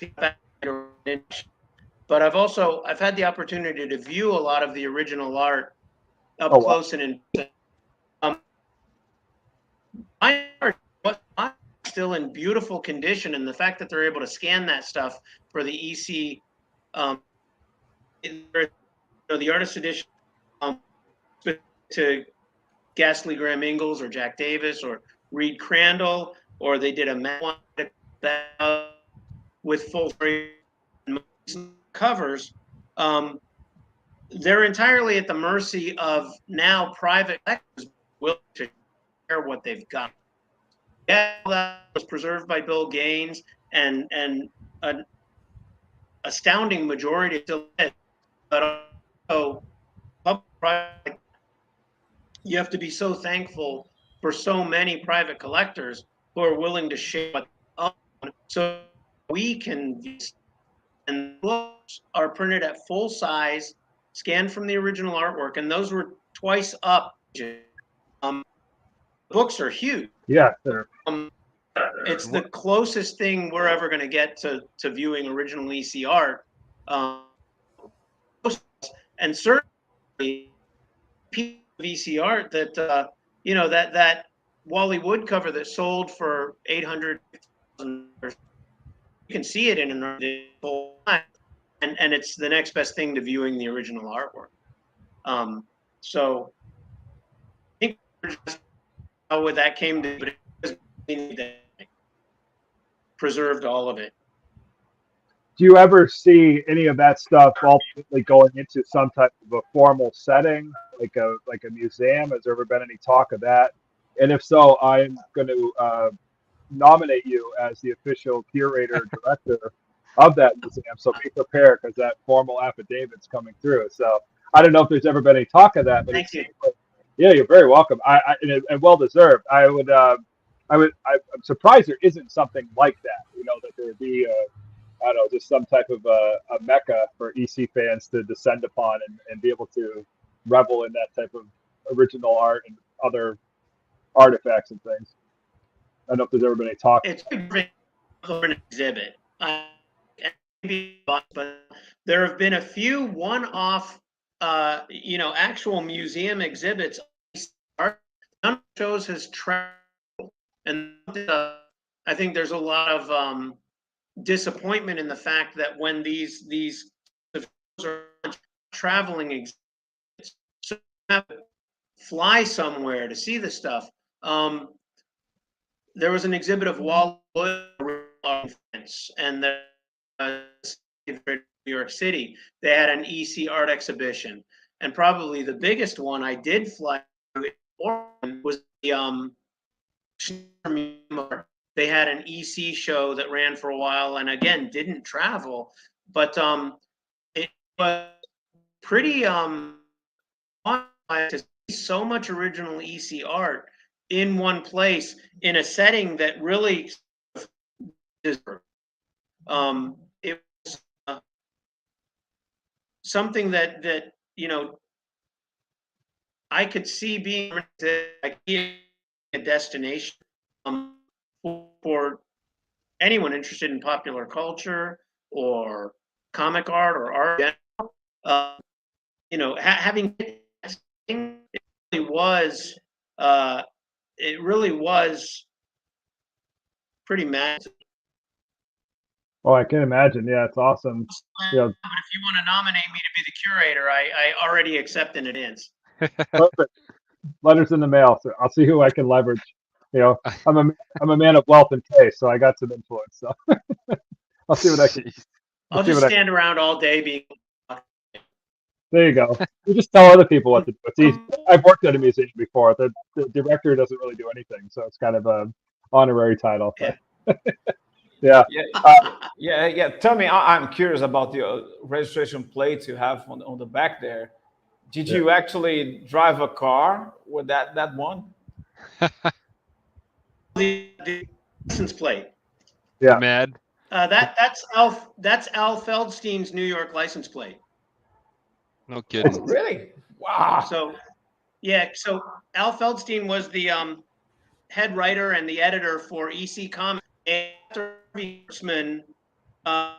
but I've had the opportunity to view a lot of the original art up close and in. My art was still in beautiful condition, and the fact that they're able to scan that stuff for the EC, the Artist Edition, to Ghastly Graham Ingalls or Jack Davis or Reed Crandall, or they did a with full covers. They're entirely at the mercy of now private collectors willing to share what they've got. Yeah, that was preserved by Bill Gaines, and an astounding majority still is. But also, you have to be so thankful for so many private collectors who are willing to share what they own, so we can. And books are printed at full size, scanned from the original artwork, and those were twice up. Books are huge. Yeah, they're. It's the closest thing we're ever going to get to viewing original EC art, and certainly EC art that that Wally Wood cover that sold for $800,000. You can see it in an full time, and it's the next best thing to viewing the original artwork. So I think how that came to, but it preserved all of it. Do you ever see any of that stuff ultimately going into some type of a formal setting, like a museum? Has there ever been any talk of that? And if so, I'm going to nominate you as the official curator director of that museum. So be prepared, because that formal affidavit's coming through. So I don't know if there's ever been any talk of that, but thank you. Yeah, you're very welcome. And well deserved. I'm surprised there isn't something like that. That there would be I don't know, just some type of a mecca for EC fans to descend upon and be able to revel in that type of original art and other artifacts and things. I don't know if there's ever been any talk. It's an exhibit, but there have been a few one-off, actual museum exhibits. Art shows has traveled, and I think there's a lot of disappointment in the fact that when these are traveling exhibits, so you have to fly somewhere to see the stuff. There was an exhibit of Wall Wood and the New York City. They had an EC art exhibition, and probably the biggest one I did fly to was the they had an EC show that ran for a while, and again didn't travel, but it was pretty to see so much original EC art in one place in a setting that really it was something that I could see being a destination for anyone interested in popular culture or comic art or art in general. Having it really was pretty massive. Oh, I can imagine. Yeah, it's awesome. But if you want to nominate me to be the curator, I already accept in advance. Perfect. Letters in the mail. So I'll see who I can leverage. I'm a man of wealth and taste, so I got some influence. So I'll see what I can. I'll just stand around all day being. There you go. You just tell other people what to do. It's easy. I've worked at a museum before. The director doesn't really do anything, so it's kind of an honorary title. Yeah. Yeah. Thommy, I'm curious about the registration plates you have on the back there. Did you actually drive a car with that one? The license plate. Yeah. Mad. That's Al Feldstein's New York license plate. No kidding. Really? Wow. So, yeah. So Al Feldstein was the head writer and the editor for EC Comics. After Harvey Kurtzman, I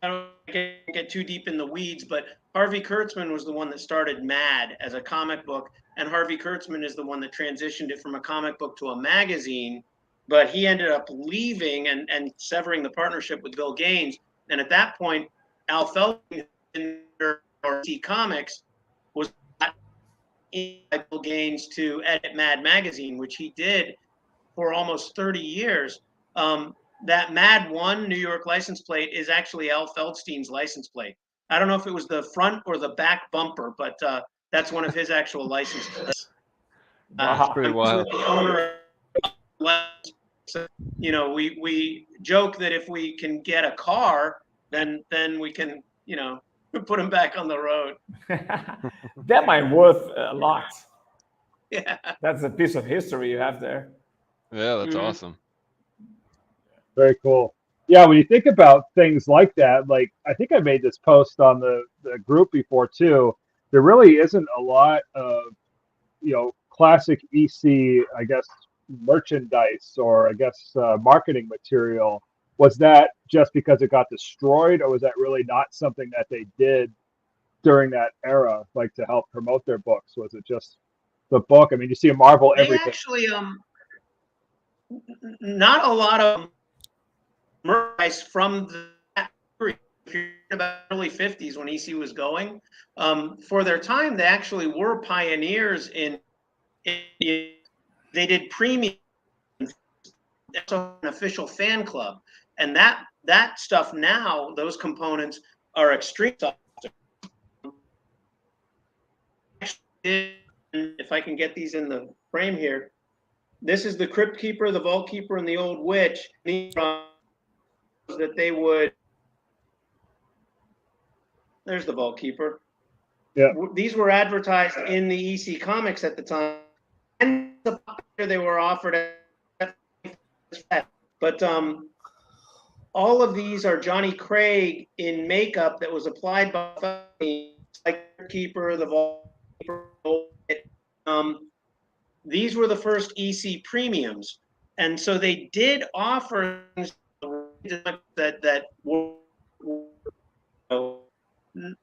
don't get too deep in the weeds, but Harvey Kurtzman was the one that started Mad as a comic book, and Harvey Kurtzman is the one that transitioned it from a comic book to a magazine. But he ended up leaving and severing the partnership with Bill Gaines. And at that point, Al Feldstein or EC Comics was in Bill Gaines to edit Mad magazine, which he did for almost 30 years. That Mad 1 New York license plate is actually Al Feldstein's license plate. I don't know if it was the front or the back bumper, but that's one of his actual license plates. That's pretty wild. The owner, so, you know, we joke that if we can get a car, then we can, you know, put him back on the road. That might worth a lot. Yeah. That's a piece of history you have there. Yeah, that's awesome. Very cool. Yeah, when you think about things like that, like I think I made this post on the group before too. There really isn't a lot of, you know, classic EC, I guess, merchandise or I guess marketing material. Was that just because it got destroyed, or was that really not something that they did during that era, like to help promote their books? Was it just the book? I mean, you see a Marvel They everything. actually, not a lot of merchandise from that period, about early 50s when EC was going. For their time, they actually were pioneers in they did premium, an official fan club, and that stuff now, those components are extreme. If I can get these in the frame here, this is the Crypt Keeper, the Vault Keeper, and the Old Witch. These are that they would. There's the Vault Keeper. Yeah. These were advertised in the EC Comics at the time, and they were offered at. But all of these are Johnny Craig in makeup that was applied by like Keeper, the Vault Keeper. These were the first EC premiums, and so they did offer things that were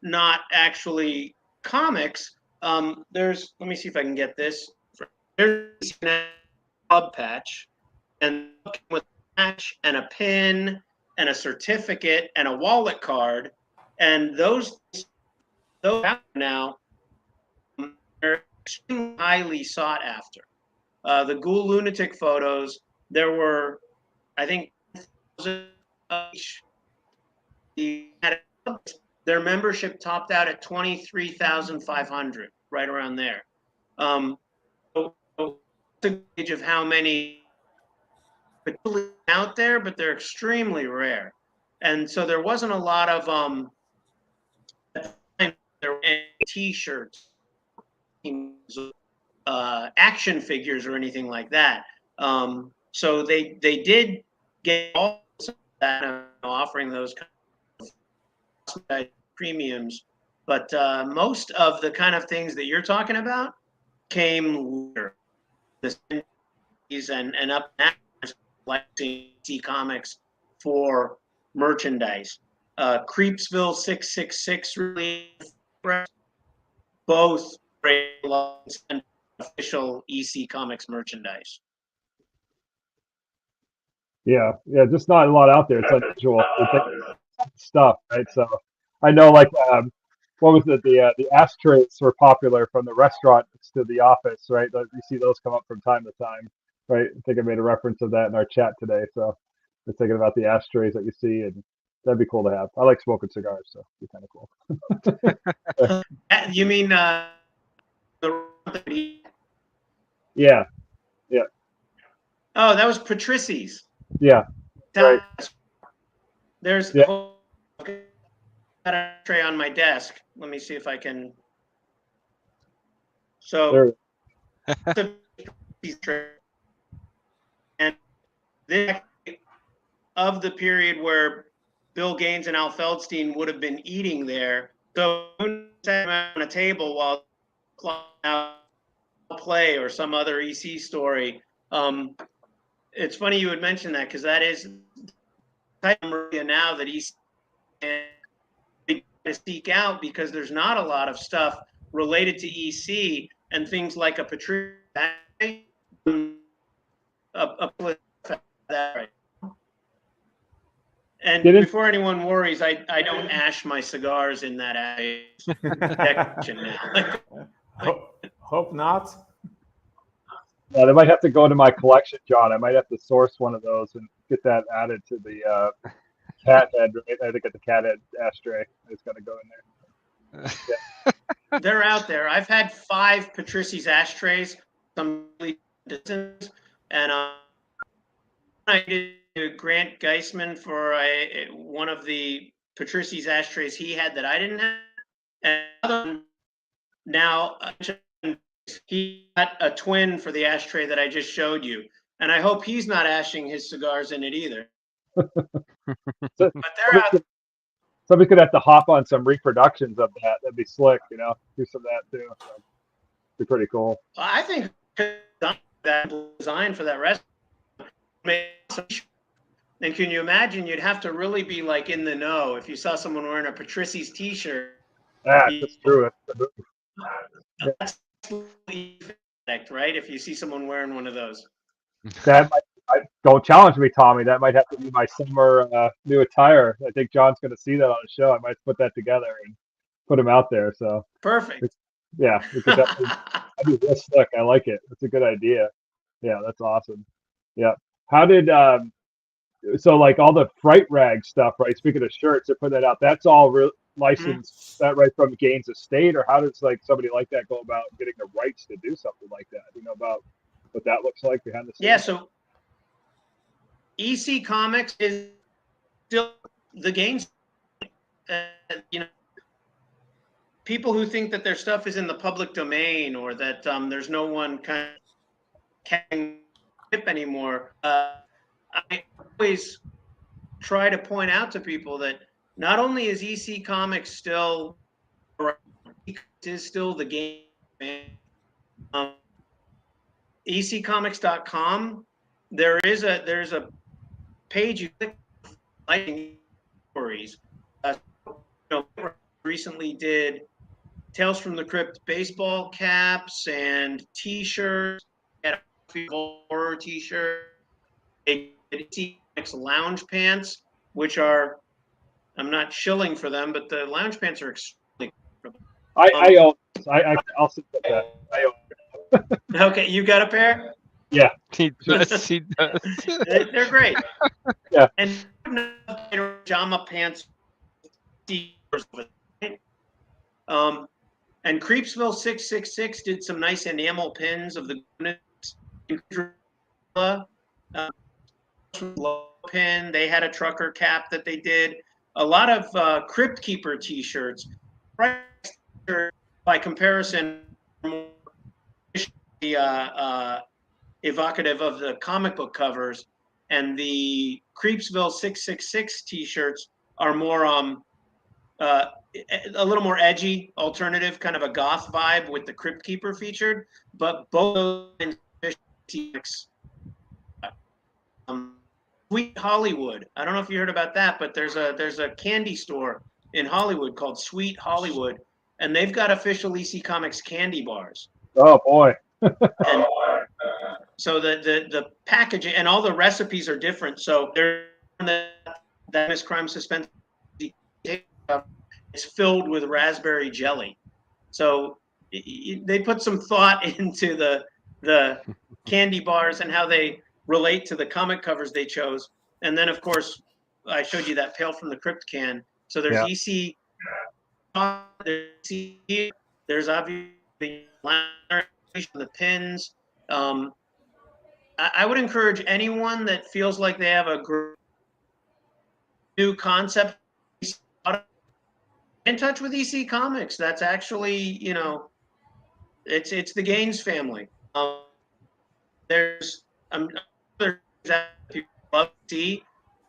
not actually comics. There's, let me see if I can get this. There's a club patch, and with a patch and a pin and a certificate and a wallet card, and those now are extremely highly sought after. The Ghoul Lunatic photos, there were, I think, each. Their membership topped out at 23,500, right around there. So a gauge of how many out there, but they're extremely rare. And so there wasn't a lot of T-shirts, action figures, or anything like that. So they did get all that, offering those kind of premiums, but most of the kind of things that you're talking about came later. And up now, like DC Comics for merchandise. Creepsville 666 really, both official EC Comics merchandise. Yeah, just not a lot out there. It's unusual stuff, right? So I know, like, what was it? The ashtrays were popular from the restaurant to the office, right? You see those come up from time to time, right? I think I made a reference of that in our chat today. So I'm thinking about the ashtrays that you see, and that'd be cool to have. I like smoking cigars, so it'd be kind of cool. You mean Yeah. Oh, that was Patrici's. Yeah. Right. There's a tray on my desk. Let me see if I can. So of the period where Bill Gaines and Al Feldstein would have been eating there. So sat on a table while play or some other EC story. It's funny you would mention that, because that is type of area now that EC can seek out, because there's not a lot of stuff related to EC and things like a Patricia. And before anyone worries, I don't ash my cigars in that section now. Hope not. Yeah, they might have to go into my collection, John. I might have to source one of those and get that added to the cat head. I think it's the cat head ashtray. It's got to go in there. Yeah. They're out there. I've had 5 Patrici's ashtrays, some distance, and I did Grant Geisman for one of the Patrici's ashtrays he had that I didn't have, and other now he got a twin for the ashtray that I just showed you, and I hope he's not ashing his cigars in it either. But they're out. Somebody's gonna have to hop on some reproductions of that. That'd be slick, you know. Do some of that too. So, be pretty cool. I think that design for that rest. And can you imagine? You'd have to really be like in the know if you saw someone wearing a Patrici's T-shirt. Yeah, that's true. That's right. If you see someone wearing one of those, that don't challenge me, Tommy. That might have to be my summer new attire. I think John's going to see that on the show. I might put that together and put him out there. So perfect. Yeah, that'd be real slick. I like it. That's a good idea. Yeah, that's awesome. Yeah. How did so like all the Fright Rag stuff, right? Speaking of shirts, they're putting that out. That's all licensed, that right from Gaines Estate, or how does like somebody like that go about getting the rights to do something like that? Do you know about what that looks like behind the scenes? Yeah. So EC Comics is still the Gaines. You know, people who think that their stuff is in the public domain or that there's no one kind of can tip anymore. I always try to point out to people that not only is EC Comics still the game, ECcomics.com. There's a page you click like stories. Recently did Tales from the Crypt baseball caps and T-shirts, horror T-shirt. EC Comics lounge pants, which are, I'm not shilling for them, but the lounge pants are extremely. I own. I'll sit with that. I own. Okay, you got a pair? Yeah, he does. He does. They're great. Yeah, and pajama pants. And Creepsville 666 did some nice enamel pins of the pin. They had a trucker cap that they did. A lot of Crypt Keeper T-shirts. By comparison, evocative of the comic book covers, and the Creepsville 666 T-shirts are more a little more edgy, alternative, kind of a goth vibe with the Crypt Keeper featured. But both Sweet Hollywood. I don't know if you heard about that, but there's a candy store in Hollywood called Sweet Hollywood, and they've got official EC Comics candy bars. Oh boy. And so the packaging and all the recipes are different. So there's that Miss Crime Suspense. It's filled with raspberry jelly. So they put some thought into the candy bars and how they relate to the comic covers they chose. And then, of course, I showed you that Tales from the Crypt can. So there's EC. There's obviously the pins. I would encourage anyone that feels like they have a new concept in touch with EC Comics. That's actually, you know, it's the Gaines family. There's love to see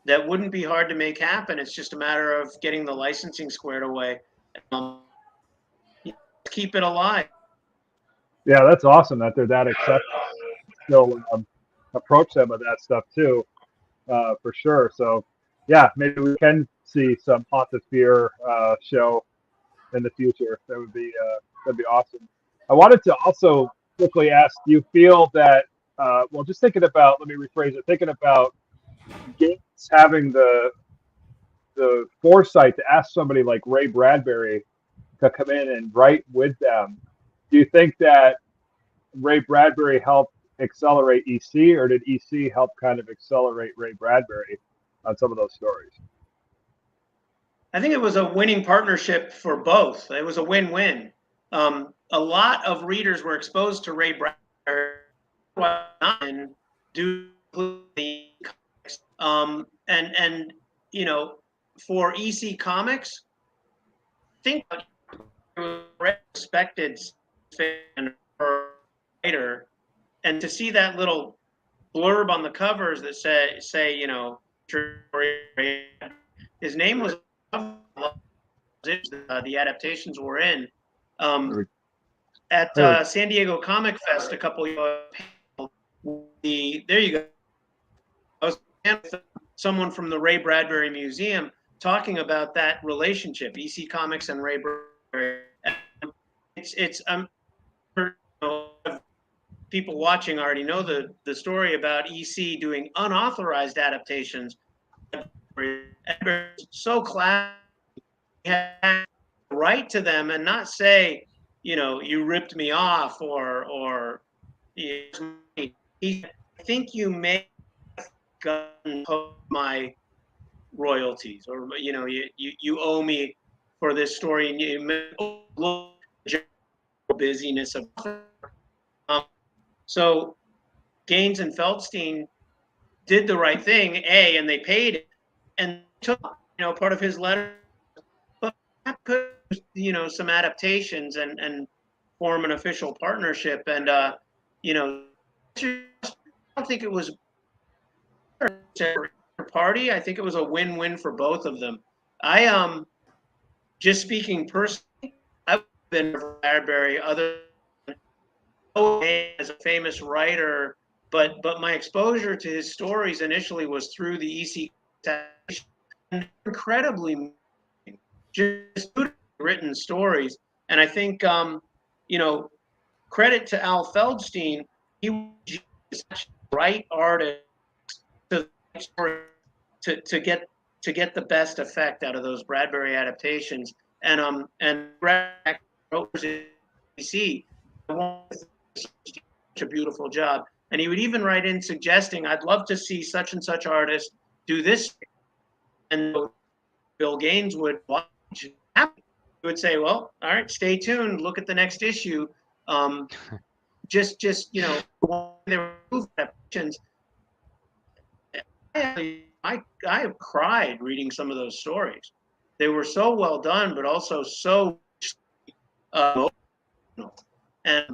that wouldn't be hard to make happen. It's just a matter of getting the licensing squared away. Keep it alive. Yeah, that's awesome that they're that accepting. Still approach them with that stuff too, for sure. So, yeah, maybe we can see some Haunt the Fear show in the future. That'd be awesome. I wanted to also quickly ask: do you feel that? Well, just thinking about. Let me rephrase it. Thinking about Gaines having the foresight to ask somebody like Ray Bradbury to come in and write with them. Do you think that Ray Bradbury helped accelerate EC, or did EC help kind of accelerate Ray Bradbury on some of those stories? I think it was a winning partnership for both. It was a win-win. A lot of readers were exposed to Ray Bradbury due to the and you know, for EC Comics, I think respected writer, and to see that little blurb on the covers that say you know, his name was the adaptations were in at San Diego Comic Fest a couple years ago. There you go. I was with someone from the Ray Bradbury Museum talking about that relationship, EC Comics and Ray Bradbury. It's people watching already know the story about EC doing unauthorized adaptations. So classy, write to them and not say, you know, you ripped me off or I think you may have gotten my royalties, or you know, you owe me for this story, and you busyness of so Gaines and Feldstein did the right thing, and they paid it and took, you know, part of his letter, but could, you know, some adaptations and form an official partnership. And you know, I don't think it was a party. I think it was a win-win for both of them. I just speaking personally, I've been Bradbury other as a famous writer, but my exposure to his stories initially was through the EC, incredibly just written stories. And I think you know, credit to Al Feldstein, he was such a right artist to get the best effect out of those Bradbury adaptations. And Brad wrote EC, such a beautiful job. And he would even write in suggesting, I'd love to see such and such artist do this. And Bill Gaines would watch it happen. He would say, well, all right, stay tuned. Look at the next issue. Just you know, there were adaptations. I have cried reading some of those stories. They were so well done, but also so emotional. And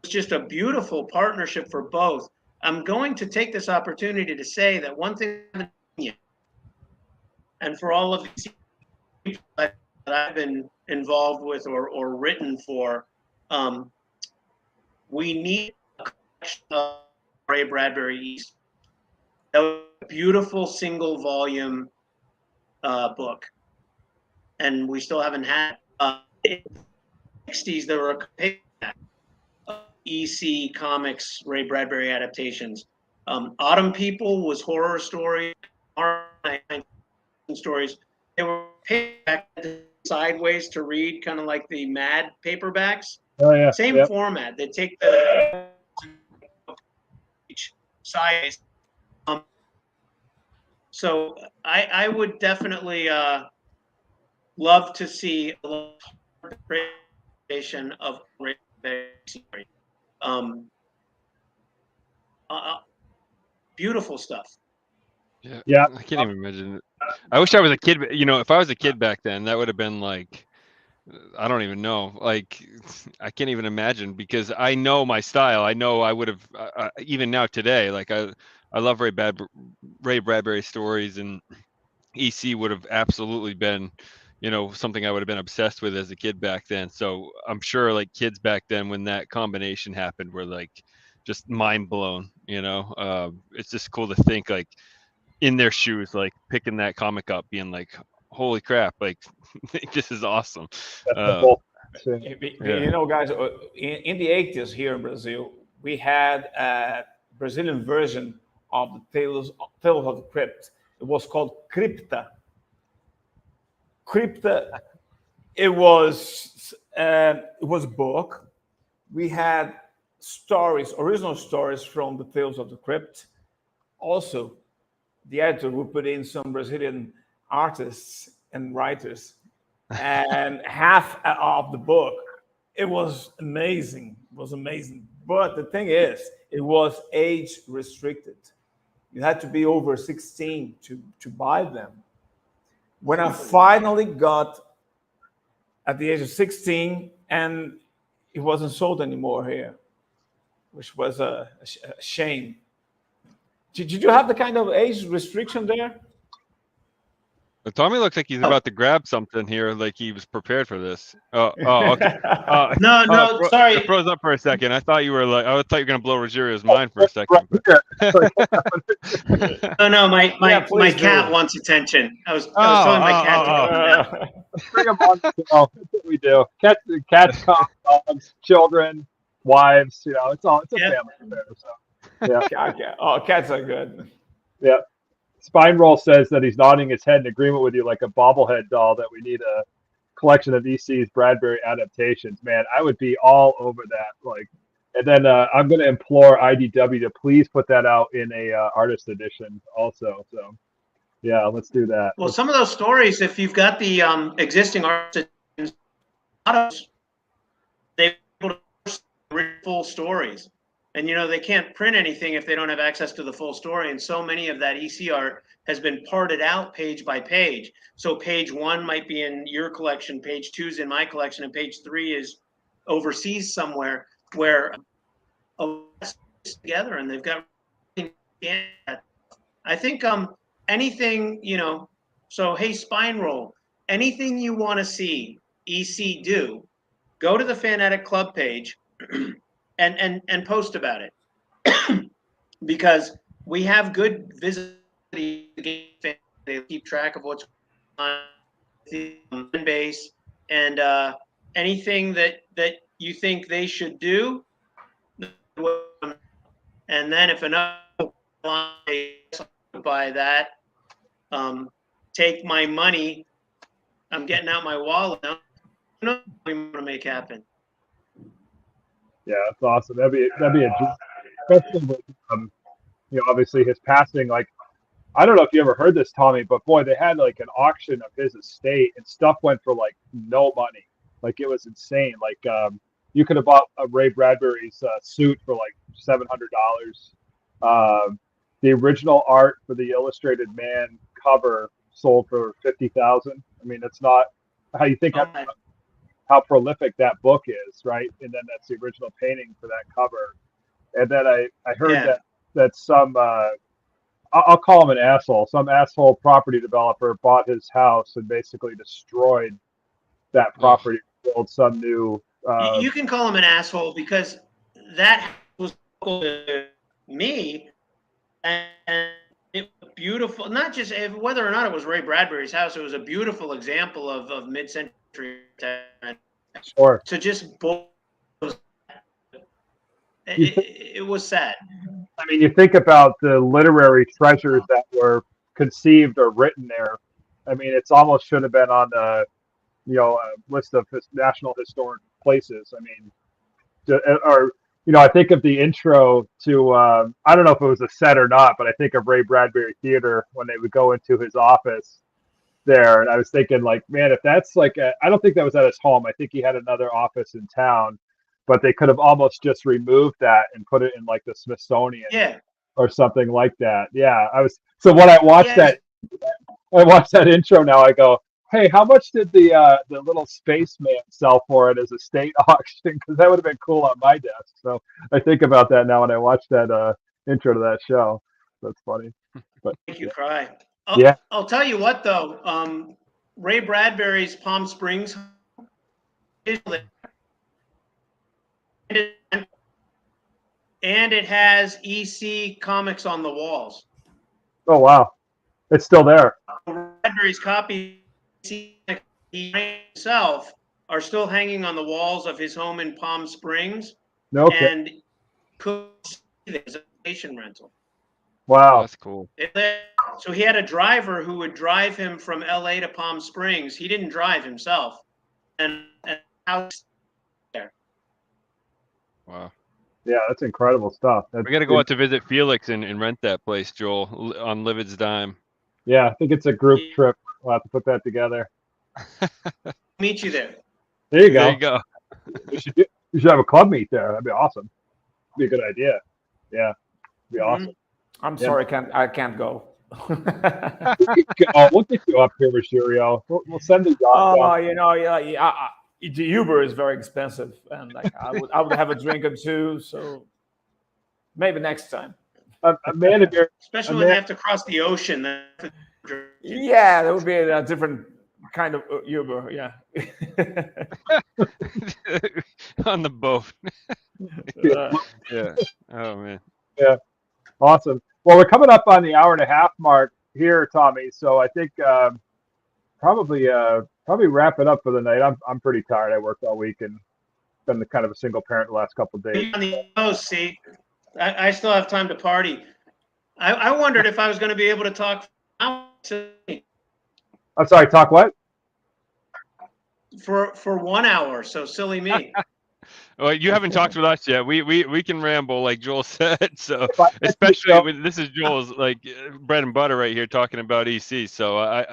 it's just a beautiful partnership for both. I'm going to take this opportunity to say that one thing, and for all of these people that I've been involved with or written for, we need a collection of Ray Bradbury East. That was a beautiful single volume book, and we still haven't had in the 60s. There were EC Comics Ray Bradbury adaptations. Autumn People was horror story, stories. They were paperback sideways to read, kind of like the Mad paperbacks. Oh yeah. Same format. They take the sideways. So I would definitely love to see a creation of beautiful stuff. Yeah, I can't even imagine it. I wish I was a kid. You know, if I was a kid back then, that would have been like, I don't even know. Like, I can't even imagine, because I know my style. I know I would have even now today. Like I love Ray Bradbury stories, and EC would have absolutely been, something I would have been obsessed with as a kid back then. So I'm sure like kids back then, when that combination happened, were like just mind blown. It's just cool to think like in their shoes, like picking that comic up, being like, holy crap, like this is awesome. That's the whole thing. Guys, in the 80s here in Brazil, we had a Brazilian version of the Tales of the Crypt. It was called Crypta. It was a book. We had original stories from the Tales of the Crypt. Also, the editor would put in some Brazilian artists and writers, and half of the book. It was amazing. But the thing is, it was age restricted. You had to be over 16 to buy them. When I finally got at the age of 16, and it wasn't sold anymore here, which was a shame. Did you have the kind of age restriction there? Thommy looks like he's about to grab something here, like he was prepared for this. Okay. No, sorry. I froze up for a second. I thought you were like, I thought you were gonna blow Rogeria's mind for a second. No, my cat wants attention. I was telling my cat to Bring them on. That's what we do. Cats, dogs, children, wives. It's a family affair. So yeah. Cats are good. Yeah. Spine Roll says that he's nodding his head in agreement with you like a bobblehead doll, that we need a collection of EC's Bradbury adaptations. Man, I would be all over that. And then I'm going to implore IDW to please put that out in a artist edition also. So yeah, let's do that. Well, some of those stories, if you've got the existing artist editions, they're able to read full stories. And, they can't print anything if they don't have access to the full story. And so many of that EC art has been parted out page by page. So page 1 might be in your collection, page 2 is in my collection, and page 3 is overseas somewhere, where together and they've got. I think anything, so hey, Spine Roll, anything you want to see EC do, go to the Fan Addict Club page and post about it, because we have good visibility. They keep track of what's on the base, and anything that you think they should do. And then if enough buy that, take my money. I'm getting out my wallet now. What we want to make happen. Yeah, that's awesome. That'd be a especially with, obviously his passing. Like, I don't know if you ever heard this, Thommy, but boy, they had like an auction of his estate, and stuff went for like no money. Like, it was insane. Like, you could have bought a Ray Bradbury's suit for like $700. The original art for the Illustrated Man cover sold for $50,000. I mean, it's not how you think how prolific that book is, right? And then that's the original painting for that cover. And then I heard that some I'll call him an asshole. Some asshole property developer bought his house and basically destroyed that property, built some new. You can call him an asshole, because that was to me, and it was beautiful. Not just whether or not it was Ray Bradbury's house; it was a beautiful example of mid-century. Sure. So just it was sad. I mean, you think about the literary treasures that were conceived or written there. I mean, it's almost should have been on a list of national historic places. I mean, I think of the intro to, I don't know if it was a set or not, but I think of Ray Bradbury Theater when they would go into his office there. And I was thinking, like, man, if that's like, I don't think that was at his home. I think he had another office in town, but they could have almost just removed that and put it in like the Smithsonian or something like that. Yeah. So when I watched that intro now, I go, hey, how much did the little spaceman sell for it as a state auction? Because that would have been cool on my desk. So I think about that now when I watch that intro to that show. That's funny. But Make you cry. Yeah. I'll tell you what though. Ray Bradbury's Palm Springs, and it has EC comics on the walls. Oh wow, it's still there. Bradbury's copies he himself are still hanging on the walls of his home in Palm Springs, No kidding. and could see it as a vacation rental. Wow. That's cool. So he had a driver who would drive him from LA to Palm Springs. He didn't drive himself, and house there. Wow. Yeah, that's incredible stuff. We got to go out to visit Felix and rent that place, Joel, on Livid's dime. Yeah, I think it's a group trip. We'll have to put that together. Meet you there. There you go. There you go. You should have a club meet there. That'd be awesome. Be a good idea. Yeah, be awesome. I'm sorry, I can't go. We'll get you up here, Rogerio. We'll send the job. Oh, you know, the Uber is very expensive, and like I would have a drink or two. So maybe next time. Amanda, Especially when they have to cross the ocean. Yeah, that would be a different kind of Uber. Yeah. On the boat. Yeah. Oh man. Yeah. Awesome. Well, we're coming up on the hour and a half mark here, Thommy. So I think probably wrap it up for the night. I'm pretty tired. I worked all week and been kind of a single parent the last couple of days. On the coast, see, I still have time to party. I wondered if I was going to be able to talk. I'm sorry. Talk what? For 1 hour. So silly me. Well, you haven't talked with us yet. We can ramble like Joel said. So especially when this is Joel's like bread and butter right here talking about EC. So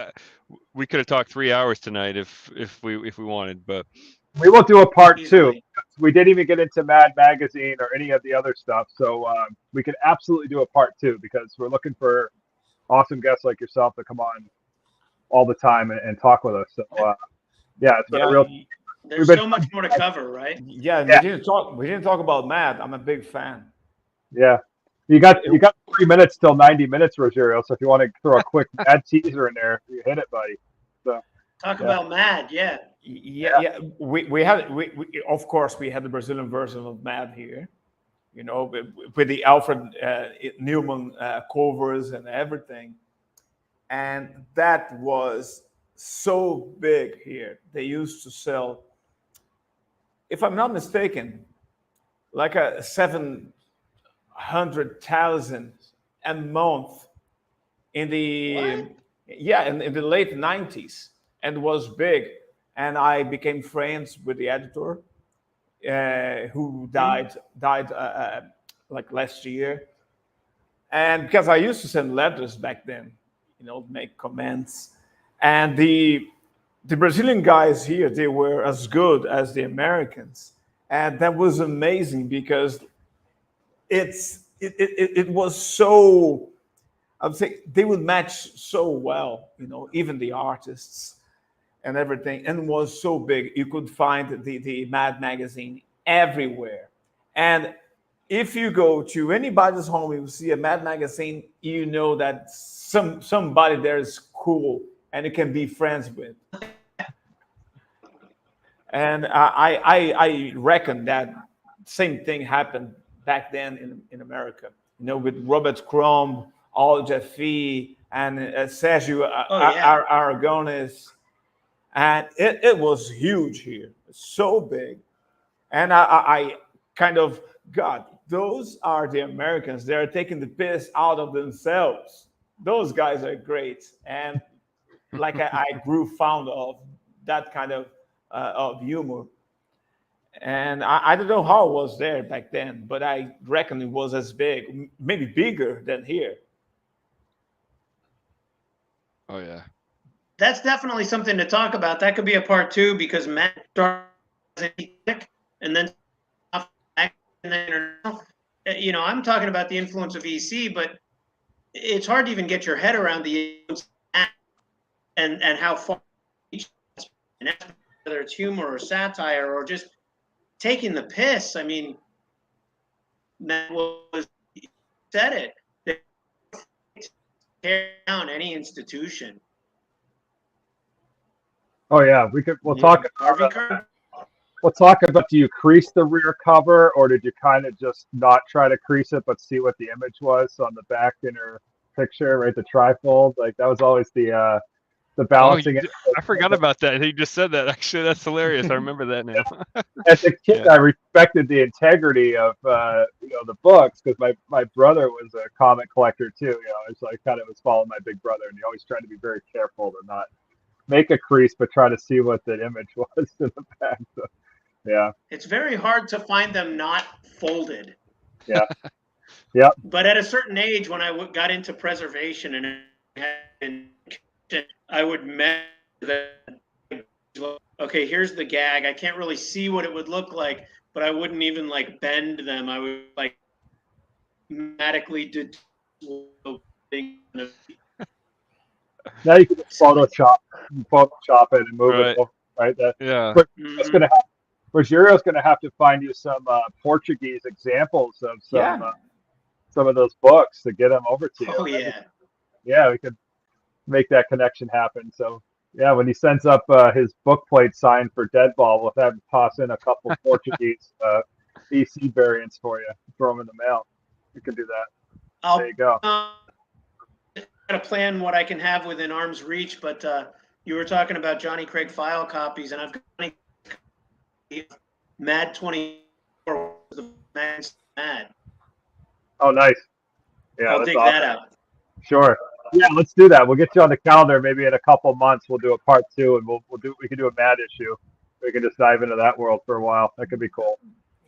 we could have talked 3 hours tonight if we wanted, but we will do a part two. We didn't even get into Mad Magazine or any of the other stuff. So we could absolutely do a part two because we're looking for awesome guests like yourself to come on all the time and talk with us. So yeah, it's been a real. There's so much more to cover, right? Yeah, we didn't talk about Matt. I'm a big fan. Yeah, you got 3 minutes till 90 minutes, Rogerio. So if you want to throw a quick Mad teaser in there, you hit it, buddy. So talk about Mad, yeah. We of course we had the Brazilian version of Mad here, you know, with the Alfred Newman covers and everything, and that was so big here. They used to sell, if I'm not mistaken, like a 700,000 a month in the in the late 90s, and was big. And I became friends with the editor, who died like last year. And because I used to send letters back then, you know, make comments. And the Brazilian guys here, they were as good as the Americans. And that was amazing because it was so, I would say they would match so well, you know, even the artists and everything, and was so big. You could find the Mad magazine everywhere. And if you go to anybody's home, you see a Mad magazine, you know that somebody there is cool and you can be friends with. And I reckon that same thing happened back then in America, you know, with Robert Crumb, Al Jaffe, and Sergio Aragones. And it was huge here, so big. And I kind of, God, those are the Americans. They're taking the piss out of themselves. Those guys are great. And like I grew fond of that kind of humor. And I don't know how it was there back then, but I reckon it was as big, maybe bigger than here. Oh, yeah. That's definitely something to talk about. That could be a part two because Matt started and then you know, I'm talking about the influence of EC, but it's hard to even get your head around the and how far whether it's humor or satire or just taking the piss. I mean, Matt said it. tear down any institution. Oh yeah, we'll talk about do you crease the rear cover, or did you kind of just not try to crease it but see what the image was on the back inner picture, right? The trifold, like that was always the balancing. I forgot about that. You just said that. Actually, that's hilarious. I remember that now. As a kid, Yeah. I respected the integrity of the books, because my brother was a comic collector too. So I kind of was following my big brother, and he always tried to be very careful to not make a crease, but try to see what the image was in the back. So, yeah. It's very hard to find them not folded. Yeah. Yeah. But at a certain age, when I got into preservation and I would measure that. Okay, here's the gag. I can't really see what it would look like, but I wouldn't even like bend them. I would like automatically do. Now you can just Photoshop it and move it over, right? Yeah. What's going to happen? Rogerio's going to have to find you some Portuguese examples of some of those books to get them over to you. Oh yeah. Yeah, we could make that connection happen. So yeah, when he sends up his book plate signed for Deadball, we'll have him toss in a couple Portuguese EC variants for you. Throw them in the mail. You can do that. There you go. To plan what I can have within arm's reach, but you were talking about Johnny Craig file copies, and I've got Mad 24. Mad. Oh, nice. Yeah, I'll dig that out. Sure. Yeah, let's do that. We'll get you on the calendar. Maybe in a couple months, we'll do a part 2, and we can do a Mad issue. We can just dive into that world for a while. That could be cool.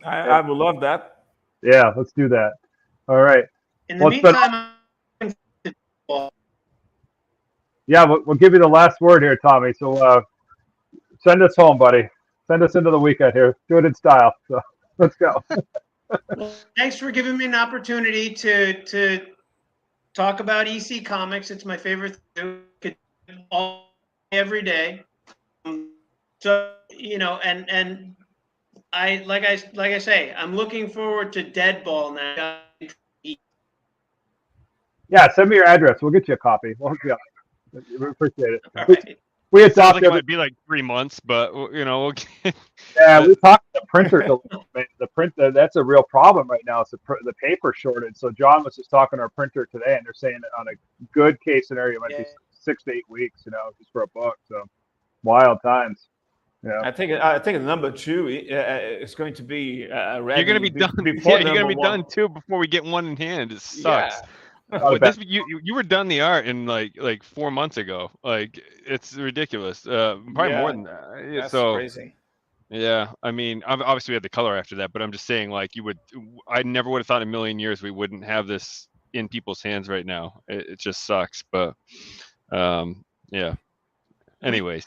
I would love that. Yeah, let's do that. All right. In the meantime. Yeah, we'll give you the last word here, Thommy. So send us home, buddy. Send us into the weekend here. Do it in style. So let's go. Well, thanks for giving me an opportunity to talk about EC Comics. It's my favorite thing every day. So and I like I say, I'm looking forward to Deadball now. Yeah, send me your address. We'll get you a copy. We'll hook you up. We appreciate it. All right. We Sounds adopted. like it might be like 3 months, but we'll get... Yeah, we talked to the printer. The print that's a real problem right now. It's the paper shortage. So John was just talking to our printer today, and they're saying that on a good case scenario, it might be 6 to 8 weeks. Just for a book. So wild times. Yeah. I think number 2 is going to be ready. You're going to be done. Before you're going to be 1. done too before we get one in hand. It sucks. Yeah. You were done the art in like 4 months ago. Like it's ridiculous. Probably more than that. That's crazy. Yeah, I mean, obviously we had the color after that, but I'm just saying, like, I never would have thought in a million years we wouldn't have this in people's hands right now. It just sucks, but yeah. Anyways.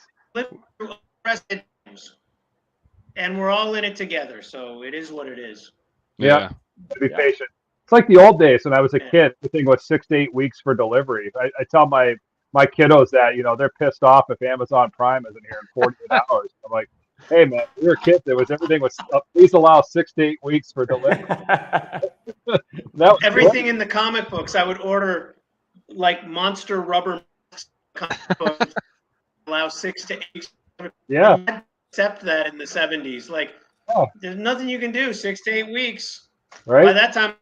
And we're all in it together, so it is what it is. Yeah. Be patient. It's like the old days when I was a kid. The thing was 6 to 8 weeks for delivery. I tell my kiddos that they're pissed off if Amazon Prime isn't here in 48 hours. I'm like, hey man, we were kids. Everything was please allow 6 to 8 weeks for delivery. Everything in the comic books, I would order like monster rubber comic books, allow 6 to 8 weeks. Yeah. Accept that in the 70s. Like, there's nothing you can do. 6 to 8 weeks. Right. By that time.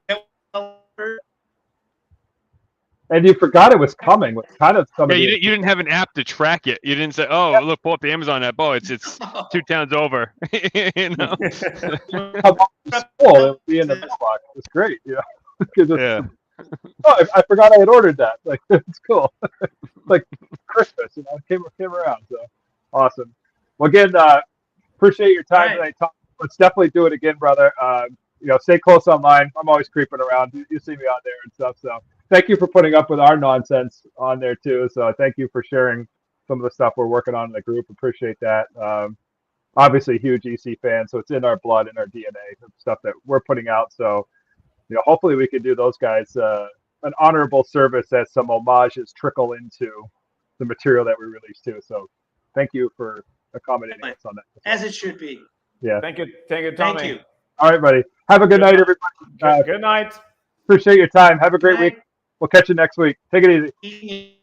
And you forgot it was coming. With kind of some. Yeah, you didn't have an app to track it. You didn't say, "Oh, look, pull up the Amazon app. Oh, it's 2 towns over." It'll be in the mailbox. It's great. Yeah. Oh, I forgot I had ordered that. Like it's cool. Like Christmas, came around. So awesome. Well, again, appreciate your time tonight. Let's definitely do it again, brother. Stay close online. I'm always creeping around. You see me on there and stuff. So thank you for putting up with our nonsense on there too. So thank you for sharing some of the stuff we're working on in the group. Appreciate that. Obviously, huge EC fan, so it's in our blood, in our DNA, stuff that we're putting out. So hopefully we can do those guys an honorable service as some homages trickle into the material that we release too. So thank you for accommodating us on that. As it should be. Yeah. Thank you, Thommy. Thank you. All right, buddy. Have a good night, everybody. Good night. Appreciate your time. Have a great week. We'll catch you next week. Take it easy.